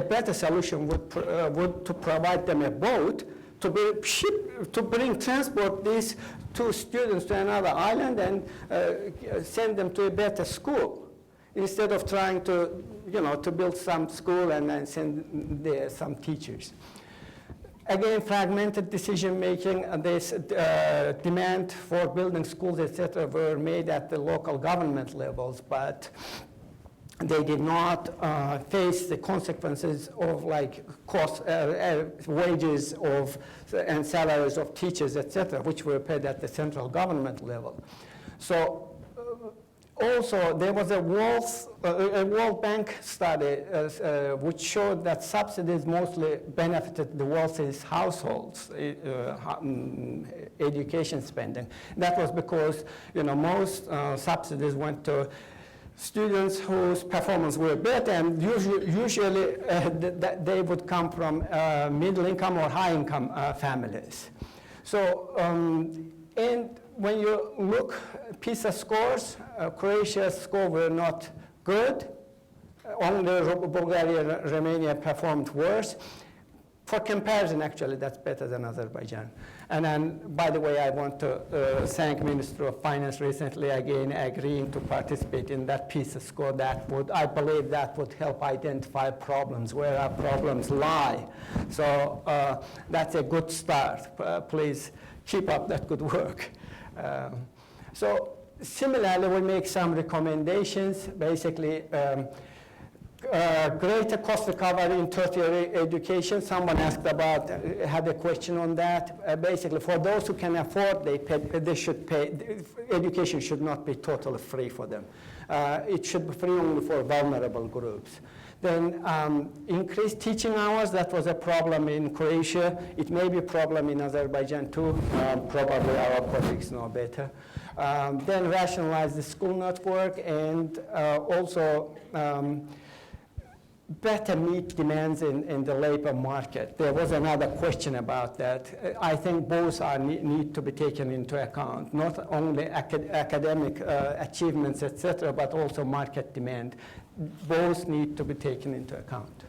better solution would to provide them a boat to transport these 2 students to another island and send them to a better school, instead of trying to build some school and then send there some teachers. Again, fragmented decision-making, this demand for building schools, etc., were made at the local government levels, but they did not face the consequences of wages and salaries of teachers, etc., which were paid at the central government level. So also, there was a World Bank study which showed that subsidies mostly benefited the wealthiest households' education spending. That was because most subsidies went to students whose performance were better, and usually they would come from middle-income or high-income families. So, and when you look PISA scores, Croatia's scores were not good. Only Bulgaria and Romania performed worse. For comparison, actually, that's better than Azerbaijan. And then, by the way, I want to thank Minister of Finance recently again agreeing to participate in that PISA score. I believe that would help identify problems, where our problems lie. So that's a good start. Please keep up that good work. So similarly, we make some recommendations. Basically, greater cost recovery in tertiary education. Someone asked about, had a question on that. Basically, for those who can afford, they should pay. Education should not be totally free for them. It should be free only for vulnerable groups. Then increased teaching hours, that was a problem in Croatia. It may be a problem in Azerbaijan too. Probably our colleagues know better. Then rationalize the school network, and also better meet demands in the labor market. There was another question about that. I think both need to be taken into account, not only academic achievements, etc., but also market demand. Both need to be taken into account.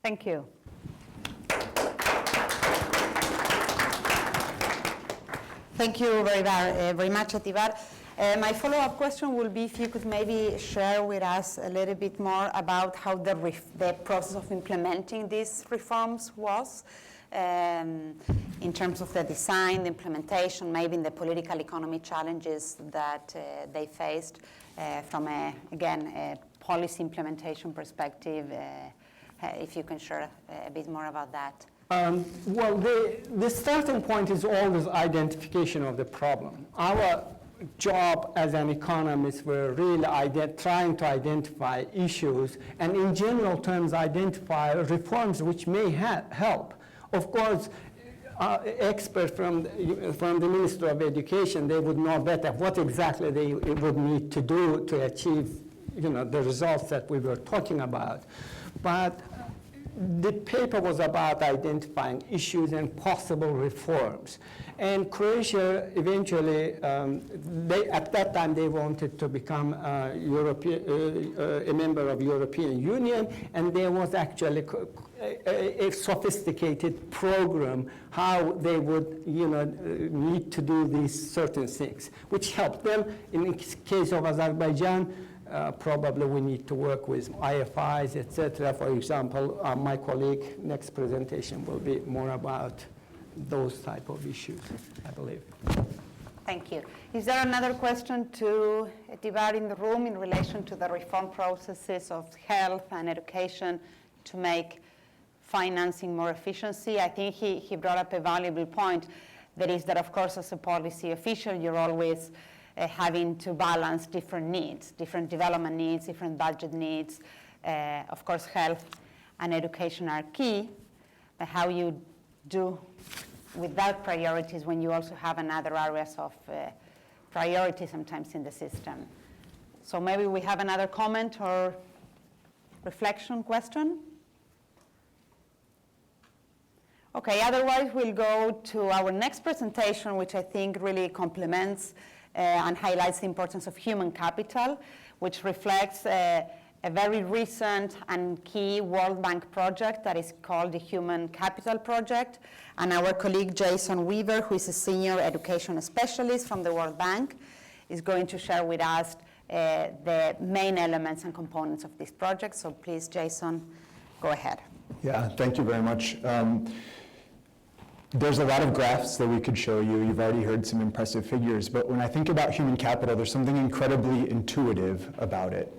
Thank you. Thank you very much, Atibar. My follow-up question will be if you could maybe share with us a little bit more about how the process of implementing these reforms was in terms of the design, the implementation, maybe in the political economy challenges that they faced from, a policy implementation perspective. If you can share a bit more about that. Well, the starting point is always identification of the problem. Our job as an economist were really trying to identify issues and in general terms identify reforms which may help. Of course, experts from the Ministry of Education, they would know better what exactly they would need to do to achieve the results that we were talking about. But the paper was about identifying issues and possible reforms. And Croatia eventually, at that time they wanted to become a member of European Union, and there was actually a sophisticated program how they would need to do these certain things, which helped them. In the case of Azerbaijan, probably we need to work with IFIs, etc. For example, my colleague, next presentation will be more about those type of issues, I believe. Thank you. Is there another question to Atibar in the room in relation to the reform processes of health and education to make financing more efficiency? I think he brought up a valuable point. That is that, of course, as a policy official, you're always having to balance different needs, different development needs, different budget needs. Of course, health and education are key, but how you do without priorities when you also have another areas of priority sometimes in the system. So maybe we have another comment or reflection question? Okay, otherwise we'll go to our next presentation, which I think really complements and highlights the importance of human capital, which reflects a very recent and key World Bank project that is called the Human Capital Project. And our colleague Jason Weaver, who is a senior education specialist from the World Bank, is going to share with us the main elements and components of this project. So please, Jason, go ahead. Yeah, thank you very much. There's a lot of graphs that we could show you. You've already heard some impressive figures, but when I think about human capital, there's something incredibly intuitive about it.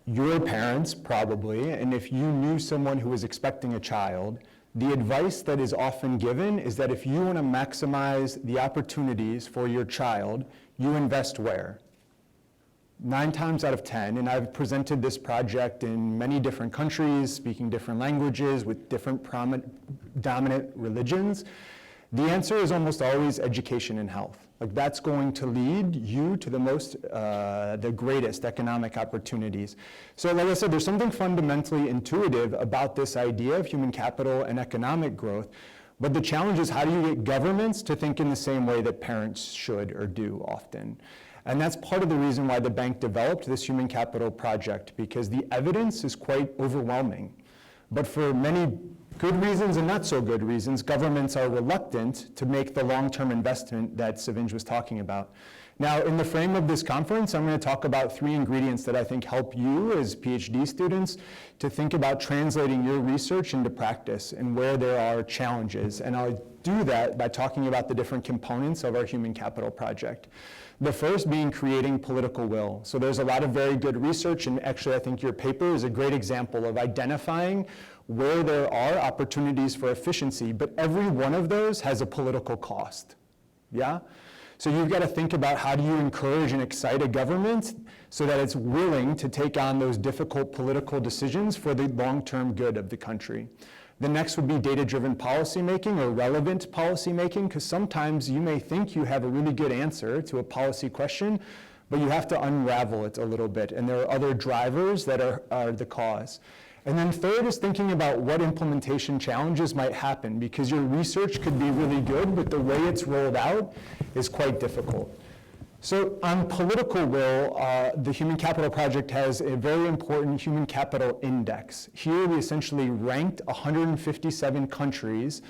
Your parents, probably, and if you knew someone who was expecting a child, the advice that is often given is that if you want to maximize the opportunities for your child, you invest where? 9 times out of 10, and I've presented this project in many different countries, speaking different languages with different dominant religions, the answer is almost always education and health. Like that's going to lead you to the greatest economic opportunities. So like I said, there's something fundamentally intuitive about this idea of human capital and economic growth, but the challenge is how do you get governments to think in the same way that parents should or do often? And that's part of the reason why the bank developed this human capital project, because the evidence is quite overwhelming. But for many good reasons and not so good reasons, governments are reluctant to make the long-term investment that Sevinch was talking about. Now, in the frame of this conference, I'm going to talk about 3 ingredients that I think help you as PhD students to think about translating your research into practice and where there are challenges. And I'll do that by talking about the different components of our human capital project. The first being creating political will. So there's a lot of very good research, and actually I think your paper is a great example of identifying where there are opportunities for efficiency, but every one of those has a political cost, yeah? So you've got to think about how do you encourage and excite a government so that it's willing to take on those difficult political decisions for the long-term good of the country. The next would be data-driven policymaking or relevant policymaking, because sometimes you may think you have a really good answer to a policy question, but you have to unravel it a little bit, and there are other drivers that are the cause. And then third is thinking about what implementation challenges might happen, because your research could be really good, but the way it's rolled out is quite difficult. So on political will, the Human Capital Project has a very important human capital index. Here we essentially ranked 157 countries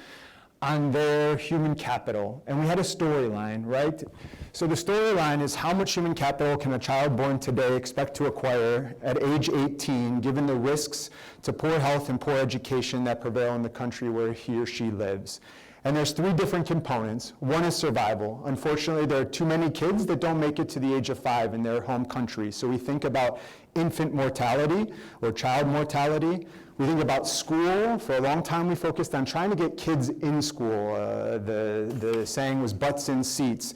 on their human capital, and we had a storyline, right? So the storyline is how much human capital can a child born today expect to acquire at age 18, given the risks to poor health and poor education that prevail in the country where he or she lives. And there's three different components. One is survival. Unfortunately, there are too many kids that don't make it to the age of 5 in their home country. So we think about infant mortality or child mortality. We think about school. For a long time, we focused on trying to get kids in school. The saying was butts in seats.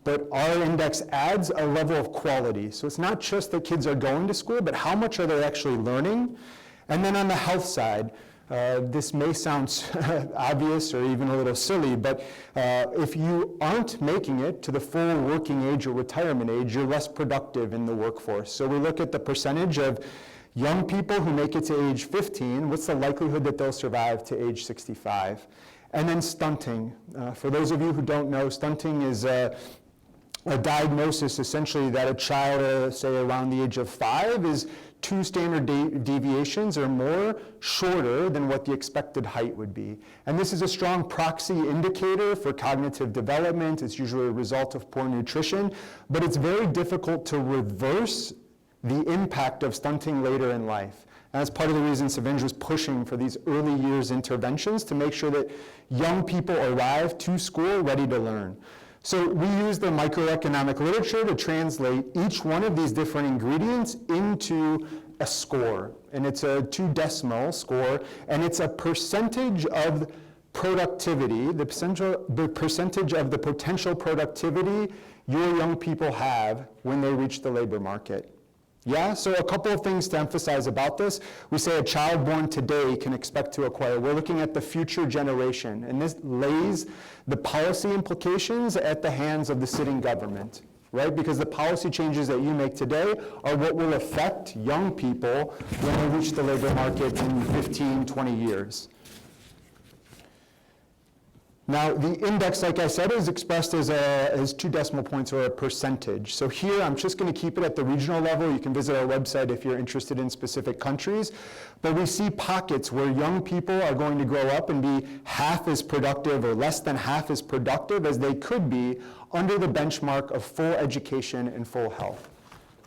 But our index adds a level of quality. So it's not just that kids are going to school, but how much are they actually learning? And then on the health side, this may sound obvious or even a little silly, but if you aren't making it to the full working age or retirement age, you're less productive in the workforce. So we look at the percentage of young people who make it to age 15, what's the likelihood that they'll survive to age 65? And then stunting. For those of you who don't know, stunting is a diagnosis essentially that a child, say around the age of 5, is 2 standard deviations or more shorter than what the expected height would be. And this is a strong proxy indicator for cognitive development. It's usually a result of poor nutrition, but it's very difficult to reverse the impact of stunting later in life. And that's part of the reason Syngenta was pushing for these early years interventions to make sure that young people arrive to school ready to learn. So we use the microeconomic literature to translate each one of these different ingredients into a score. And it's a 2-decimal score, and it's a percentage of productivity, the percentage of the potential productivity your young people have when they reach the labor market. Yeah, so a couple of things to emphasize about this. We say a child born today can expect to acquire. We're looking at the future generation, and this lays the policy implications at the hands of the sitting government, right? Because the policy changes that you make today are what will affect young people when they reach the labor market in 15, 20 years. Now, the index, like I said, is expressed as 2 decimal points or a percentage. So here, I'm just going to keep it at the regional level. You can visit our website if you're interested in specific countries. But we see pockets where young people are going to grow up and be half as productive or less than half as productive as they could be under the benchmark of full education and full health.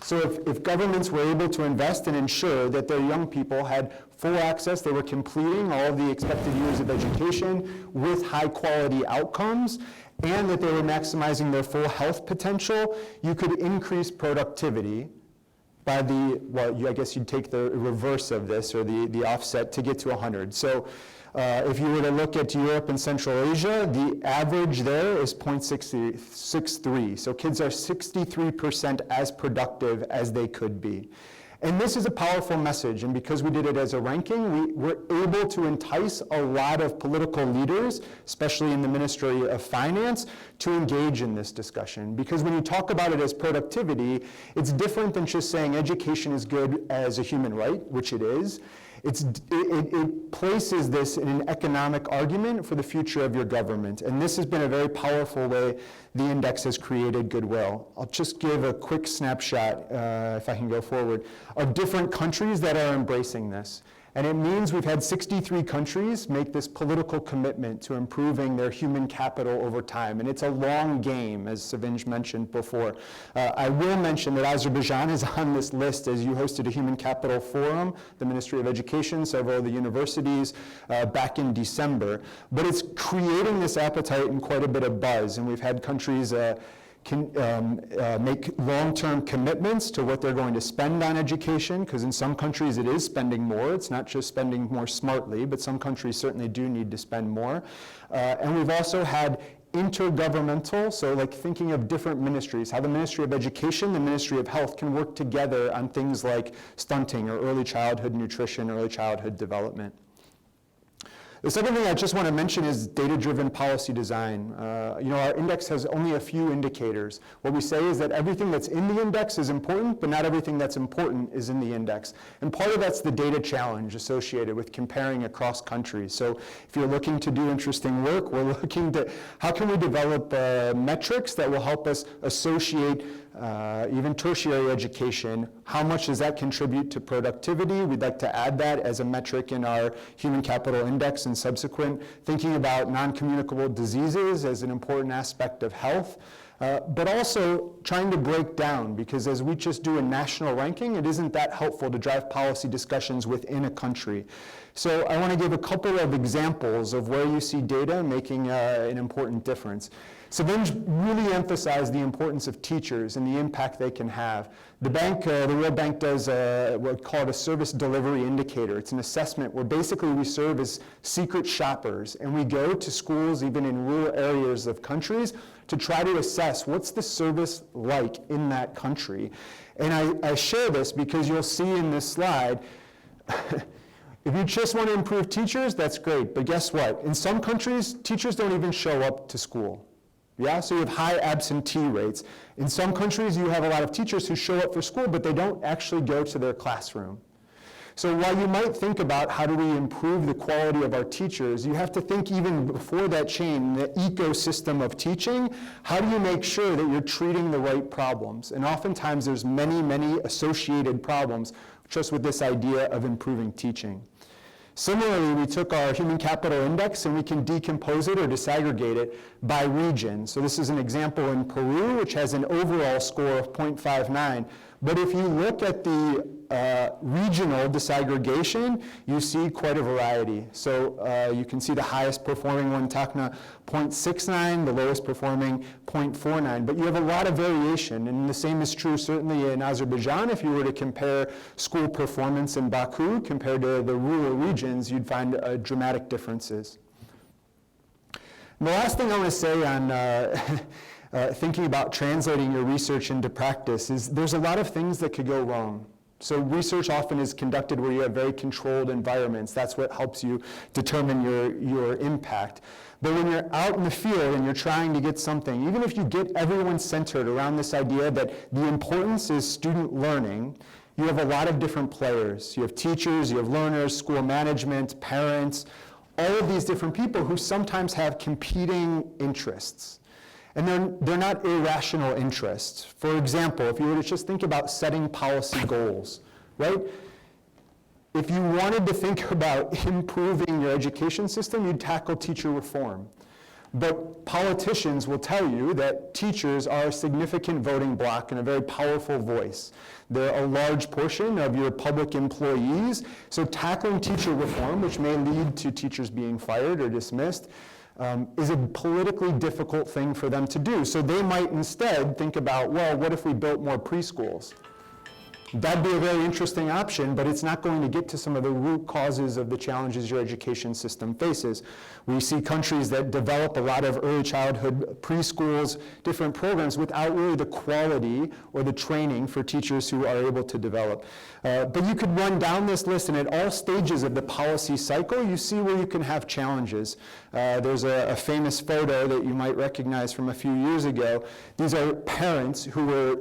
So if governments were able to invest and ensure that their young people had full access, they were completing all of the expected years of education with high quality outcomes, and that they were maximizing their full health potential, you could increase productivity by I guess you'd take the reverse of this, or the offset, to get to 100. So if you were to look at Europe and Central Asia, the average there is 0.63. So kids are 63% as productive as they could be. And this is a powerful message, and because we did it as a ranking, we were able to entice a lot of political leaders, especially in the Ministry of Finance, to engage in this discussion. Because when you talk about it as productivity, it's different than just saying education is good as a human right, which it is. It places this in an economic argument for the future of your government. And this has been a very powerful way the index has created goodwill. I'll just give a quick snapshot, if I can go forward, of different countries that are embracing this. And it means we've had 63 countries make this political commitment to improving their human capital over time. And it's a long game, as Syngenta mentioned before. I will mention that Azerbaijan is on this list, as you hosted a Human Capital Forum, the Ministry of Education, several of the universities, back in December. But it's creating this appetite and quite a bit of buzz. And we've had countries make long-term commitments to what they're going to spend on education, because in some countries it is spending more. It's not just spending more smartly, but some countries certainly do need to spend more. And we've also had intergovernmental, so like thinking of different ministries, how the Ministry of Education, the Ministry of Health can work together on things like stunting or early childhood nutrition, early childhood development. The second thing I just want to mention is data-driven policy design. Our index has only a few indicators. What we say is that everything that's in the index is important, but not everything that's important is in the index. And part of that's the data challenge associated with comparing across countries. So if you're looking to do interesting work, we're looking to how can we develop metrics that will help us associate even tertiary education. How much does that contribute to productivity? We'd like to add that as a metric in our human capital index and subsequent. Thinking about non-communicable diseases as an important aspect of health. But also trying to break down, because as we just do a national ranking, it isn't that helpful to drive policy discussions within a country. So I want to give a couple of examples of where you see data making an important difference. Savin really emphasized the importance of teachers and the impact they can have. The World Bank does what's called a service delivery indicator. It's an assessment where basically we serve as secret shoppers, and we go to schools even in rural areas of countries to try to assess what's the service like in that country. And I share this because you'll see in this slide, if you just want to improve teachers, that's great. But guess what? In some countries, teachers don't even show up to school. Yeah, so you have high absentee rates. In some countries, you have a lot of teachers who show up for school, but they don't actually go to their classroom. So while you might think about how do we improve the quality of our teachers, you have to think even before that chain, the ecosystem of teaching, how do you make sure that you're treating the right problems? And oftentimes there's many, many associated problems just with this idea of improving teaching. Similarly, we took our human capital index and we can decompose it or disaggregate it by region. So this is an example in Peru, which has an overall score of 0.59. But if you look at the regional disaggregation, you see quite a variety. So you can see the highest performing one, Tacna, 0.69, the lowest performing 0.49. But you have a lot of variation, and the same is true certainly in Azerbaijan. If you were to compare school performance in Baku compared to the rural regions, you'd find dramatic differences. And the last thing I want to say on thinking about translating your research into practice is there's a lot of things that could go wrong. So research often is conducted where you have very controlled environments. That's what helps you determine your impact. But when you're out in the field and you're trying to get something, even if you get everyone centered around this idea that the importance is student learning, you have a lot of different players. You have teachers, you have learners, school management, parents, all of these different people who sometimes have competing interests. And they're not irrational interests. For example, if you were to just think about setting policy goals, right? If you wanted to think about improving your education system, you'd tackle teacher reform. But politicians will tell you that teachers are a significant voting bloc and a very powerful voice. They're a large portion of your public employees. So tackling teacher reform, which may lead to teachers being fired or dismissed, is a politically difficult thing for them to do. So they might instead think about, well, what if we built more preschools? That'd be a very interesting option, but it's not going to get to some of the root causes of the challenges your education system faces. We see countries that develop a lot of early childhood preschools, different programs, without really the quality or the training for teachers who are able to develop. But you could run down this list, and at all stages of the policy cycle, you see where you can have challenges. There's a famous photo that you might recognize from a few years ago. These are parents who were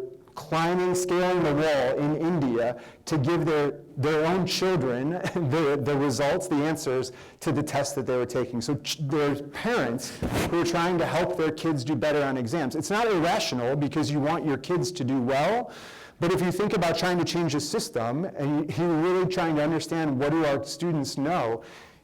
scaling the wall in India to give their own children the results, the answers to the tests that they were taking. So there's parents who are trying to help their kids do better on exams. It's not irrational because you want your kids to do well, but if you think about trying to change a system and you're really trying to understand what do our students know,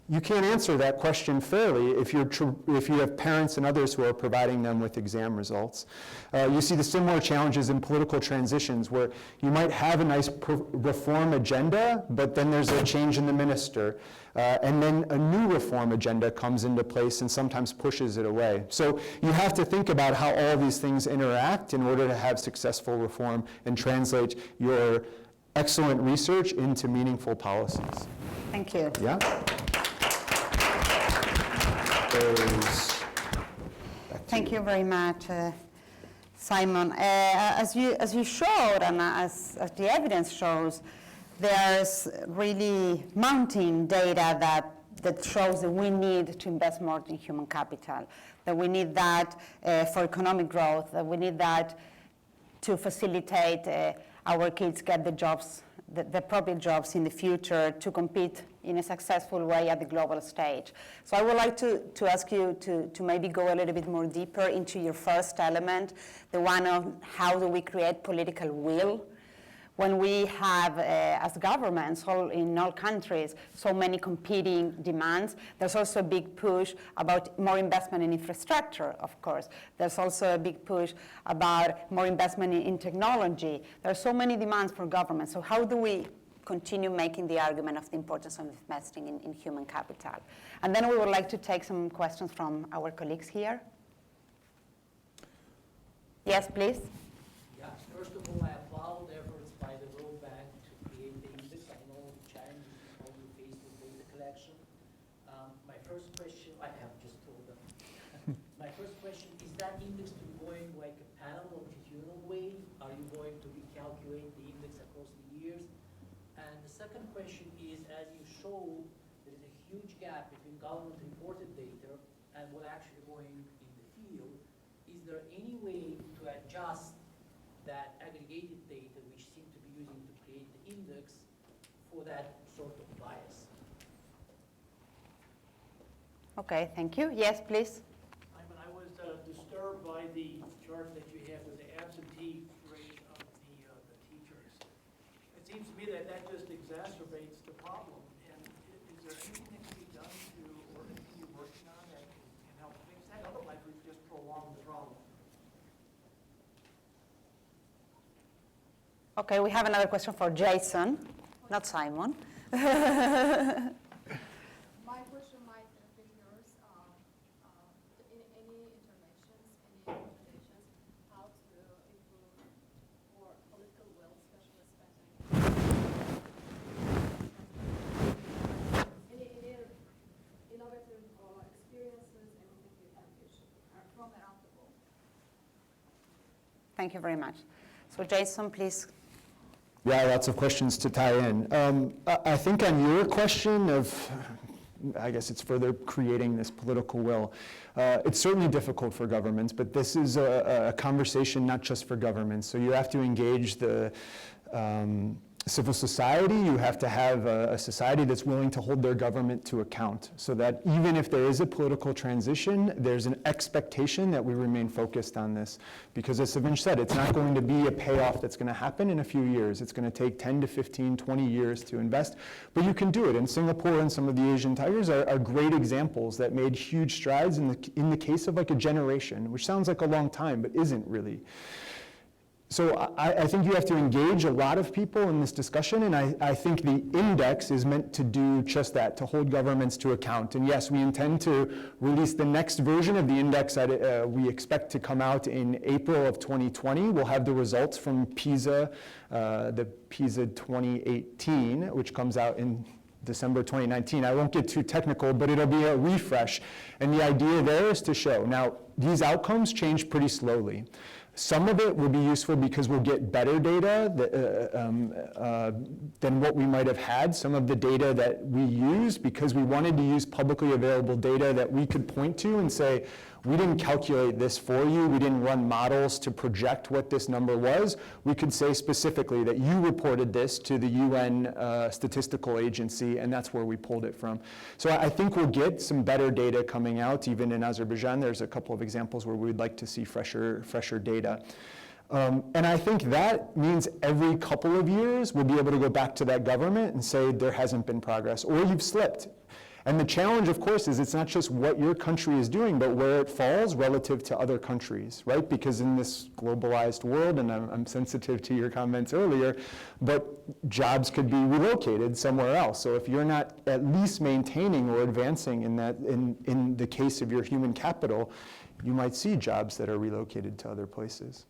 you can't answer that question fairly if you have parents and others who are providing them with exam results. You see the similar challenges in political transitions where you might have a nice reform agenda, but then there's a change in the minister. And then a new reform agenda comes into place and sometimes pushes it away. So you have to think about how all these things interact in order to have successful reform and translate your excellent research into meaningful policies. Thank you. Yeah? Thank you very much, Simon. As you showed, and as the evidence shows, there's really mounting data that that shows that we need to invest more in human capital, that we need that for economic growth, that we need that to facilitate our kids get the jobs, the appropriate jobs in the future to compete in a successful way at the global stage. So I would like to ask you to maybe go a little bit more deeper into your first element, the one of how do we create political will when we have, as governments in all countries, so many competing demands. There's also a big push about more investment in infrastructure, of course. There's also a big push about more investment in technology. There are so many demands for government. So how do we continue making the argument of the importance of investing in human capital? And then we would like to take some questions from our colleagues here. Yes, please. Yeah, first of all, I applaud efforts by the World Bank to create the index. I know the challenges you probably face with data collection. My first question, I have just told them. My first question, is that index to be going like a panel longitudinal way? Are you going to recalculate the index across the years? And the second question is, as you show, there is a huge gap between government-reported data and what actually going in the field. Is there any way to adjust that aggregated data, which seem to be using to create the index, for that sort of bias? Okay, thank you. Yes, please. I was disturbed by the chart that you have with the absentee rate of the teachers. It seems to me that that just exacerbates the problem. And is there anything that can be done to, or anything you're working on that can help fix that? Otherwise, we just prolong the problem. Okay, we have another question for Jason, not Simon. My question might have been yours. Any interventions, any recommendations, how to improve for political will, especially spending? Any innovative experiences, anything you have from around the world? Thank you very much. So Jason, please. Yeah, lots of questions to tie in. I think on your question of, I guess it's further creating this political will, it's certainly difficult for governments, but this is a conversation not just for governments. So you have to engage the civil society, you have to have a society that's willing to hold their government to account, so that even if there is a political transition, there's an expectation that we remain focused on this. Because as Savinch said, it's not going to be a payoff that's going to happen in a few years. It's going to take 10 to 15, 20 years to invest, but you can do it. And Singapore and some of the Asian tigers are great examples that made huge strides in the case of like a generation, which sounds like a long time, but isn't really. So I think you have to engage a lot of people in this discussion, and I think the index is meant to do just that, to hold governments to account. And yes, we intend to release the next version of the index that we expect to come out in April of 2020. We'll have the results from PISA, the PISA 2018, which comes out in December 2019. I won't get too technical, but it'll be a refresh. And the idea there is to show, now, these outcomes change pretty slowly. Some of it will be useful because we'll get better data than what we might have had. Some of the data that we use, because we wanted to use publicly available data that we could point to and say, we didn't calculate this for you, we didn't run models to project what this number was. We could say specifically that you reported this to the UN statistical agency, and that's where we pulled it from. So I think we'll get some better data coming out. Even in Azerbaijan, there's a couple of examples where we'd like to see fresher data. And I think that means every couple of years we'll be able to go back to that government and say there hasn't been progress, or you've slipped. And the challenge, of course, is it's not just what your country is doing, but where it falls relative to other countries, right? Because in this globalized world, and I'm sensitive to your comments earlier, but jobs could be relocated somewhere else. So if you're not at least maintaining or advancing in that, in the case of your human capital, you might see jobs that are relocated to other places.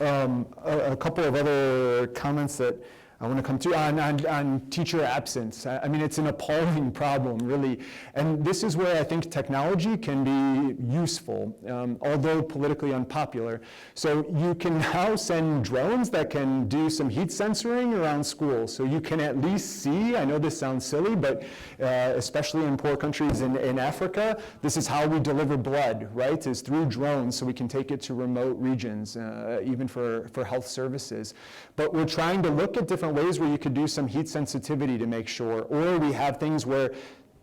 A couple of other comments that I want to come to on teacher absence. I mean, it's an appalling problem, really. And this is where I think technology can be useful, although politically unpopular. So you can now send drones that can do some heat censoring around schools. So you can at least see, I know this sounds silly, but especially in poor countries in Africa, this is how we deliver blood, right? Is through drones, so we can take it to remote regions, even for health services. But we're trying to look at different ways where you could do some heat sensitivity to make sure, or we have things where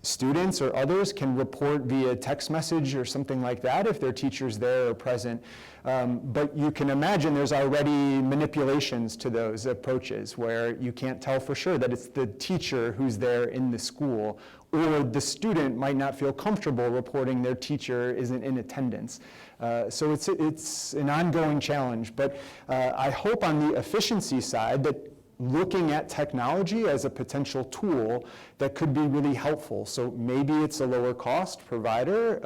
students or others can report via text message or something like that if their teacher's there or present. But you can imagine there's already manipulations to those approaches where you can't tell for sure that it's the teacher who's there in the school, or the student might not feel comfortable reporting their teacher isn't in attendance. So it's an ongoing challenge, but I hope on the efficiency side that looking at technology as a potential tool that could be really helpful. So maybe it's a lower cost provider,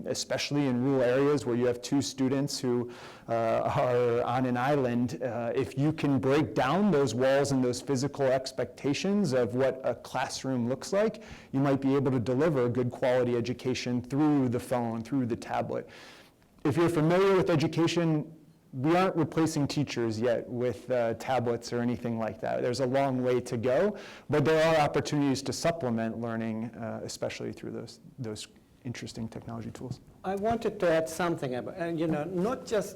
especially in rural areas where you have 2 students who are on an island. If you can break down those walls and those physical expectations of what a classroom looks like, you might be able to deliver a good quality education through the phone, through the tablet. If you're familiar with education, we aren't replacing teachers yet with tablets or anything like that. There's a long way to go, but there are opportunities to supplement learning, especially through those interesting technology tools. I wanted to add something about, not just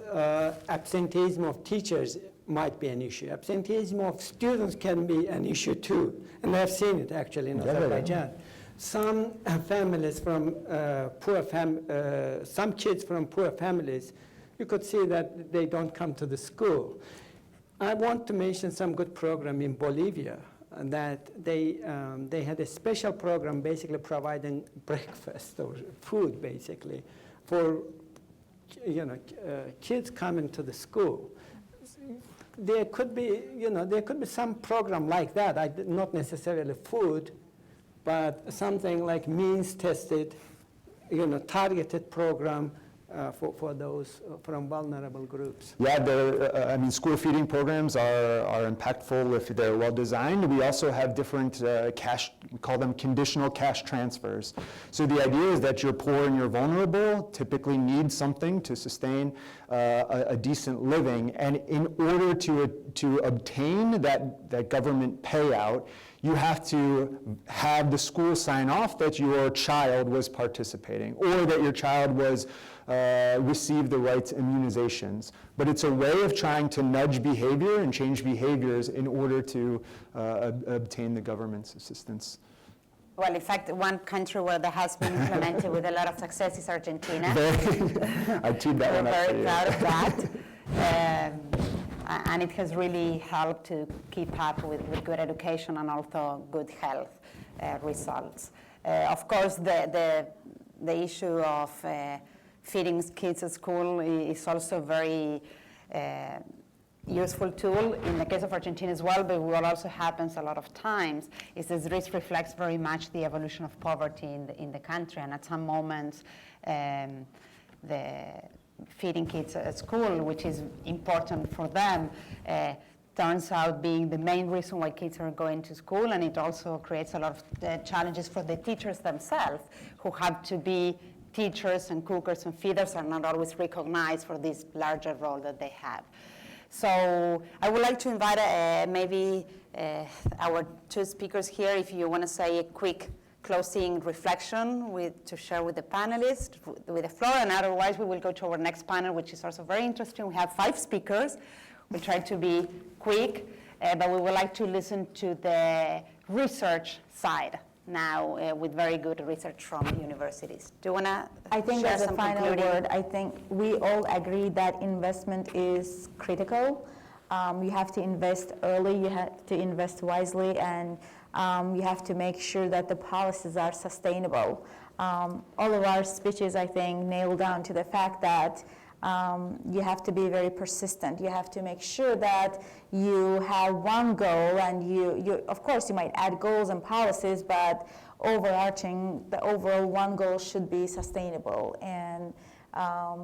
absenteeism of teachers might be an issue. Absenteeism of students can be an issue too, and I've seen it actually in Azerbaijan. Some families from some kids from poor families, you could see that they don't come to the school. I want to mention some good program in Bolivia, and that they had a special program basically providing breakfast or food basically for kids coming to the school. There could be some program like that, not necessarily food, but something like means tested, targeted program for those from vulnerable groups. Yeah, school feeding programs are impactful if they're well designed. We also have different we call them conditional cash transfers. So the idea is that you're poor and you're vulnerable, typically need something to sustain a decent living, and in order to obtain that government payout, you have to have the school sign off that your child was participating, or that your child was receive the right immunizations. But it's a way of trying to nudge behavior and change behaviors in order to obtain the government's assistance. Well, in fact, one country where that has been implemented with a lot of success is Argentina. I teed that one up for you. We're very proud of that. And it has really helped to keep up with good education and also good health results. Of course, the issue of feeding kids at school is also very useful tool in the case of Argentina as well, but what also happens a lot of times is this reflects very much the evolution of poverty in the country, and at some moments the feeding kids at school, which is important for them, turns out being the main reason why kids are going to school, and it also creates a lot of challenges for the teachers themselves, who have to be teachers and cookers and feeders, are not always recognized for this larger role that they have. So I would like to invite maybe our 2 speakers here, if you want to say a quick closing reflection to share with the panelists, with the floor, and otherwise we will go to our next panel, which is also very interesting. We have 5 speakers. We'll try to be quick, but we would like to listen to the research side now with very good research from universities. Do you want to I think share as a some final concluding? word, I think we all agree that investment is critical. You have to invest early, you have to invest wisely, and you have to make sure that the policies are sustainable. All of our speeches, I think, nail down to the fact that you have to be very persistent. You have to make sure that you have one goal, and you of course, you might add goals and policies, but the overall one goal should be sustainable and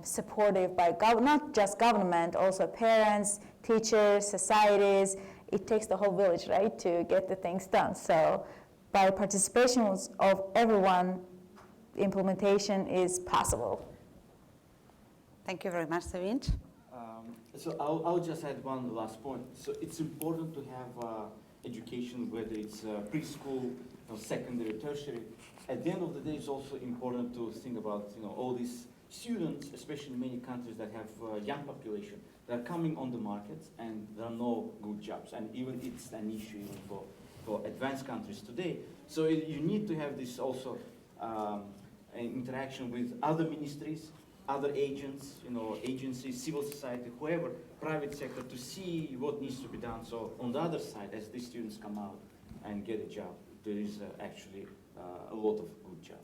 supportive by not just government, also parents, teachers, societies. it takes the whole village, right, to get the things done. So by participation of everyone, implementation is possible. Thank you very much, Sevinch. So I'll just add one last point. So it's important to have education, whether it's preschool, secondary, tertiary. At the end of the day, it's also important to think about all these students, especially in many countries that have young population, that are coming on the markets and there are no good jobs. And even it's an issue even for advanced countries today. So you need to have this also interaction with other ministries, other agents, agencies, civil society, whoever, private sector, to see what needs to be done. So on the other side, as these students come out and get a job, there is actually a lot of good jobs.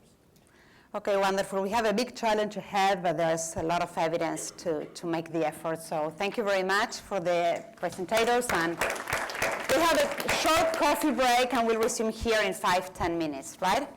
Okay, wonderful. We have a big challenge ahead, but there's a lot of evidence to make the effort. So thank you very much for the presentators. And we have a short coffee break, and we'll resume here in 5-10 minutes, right?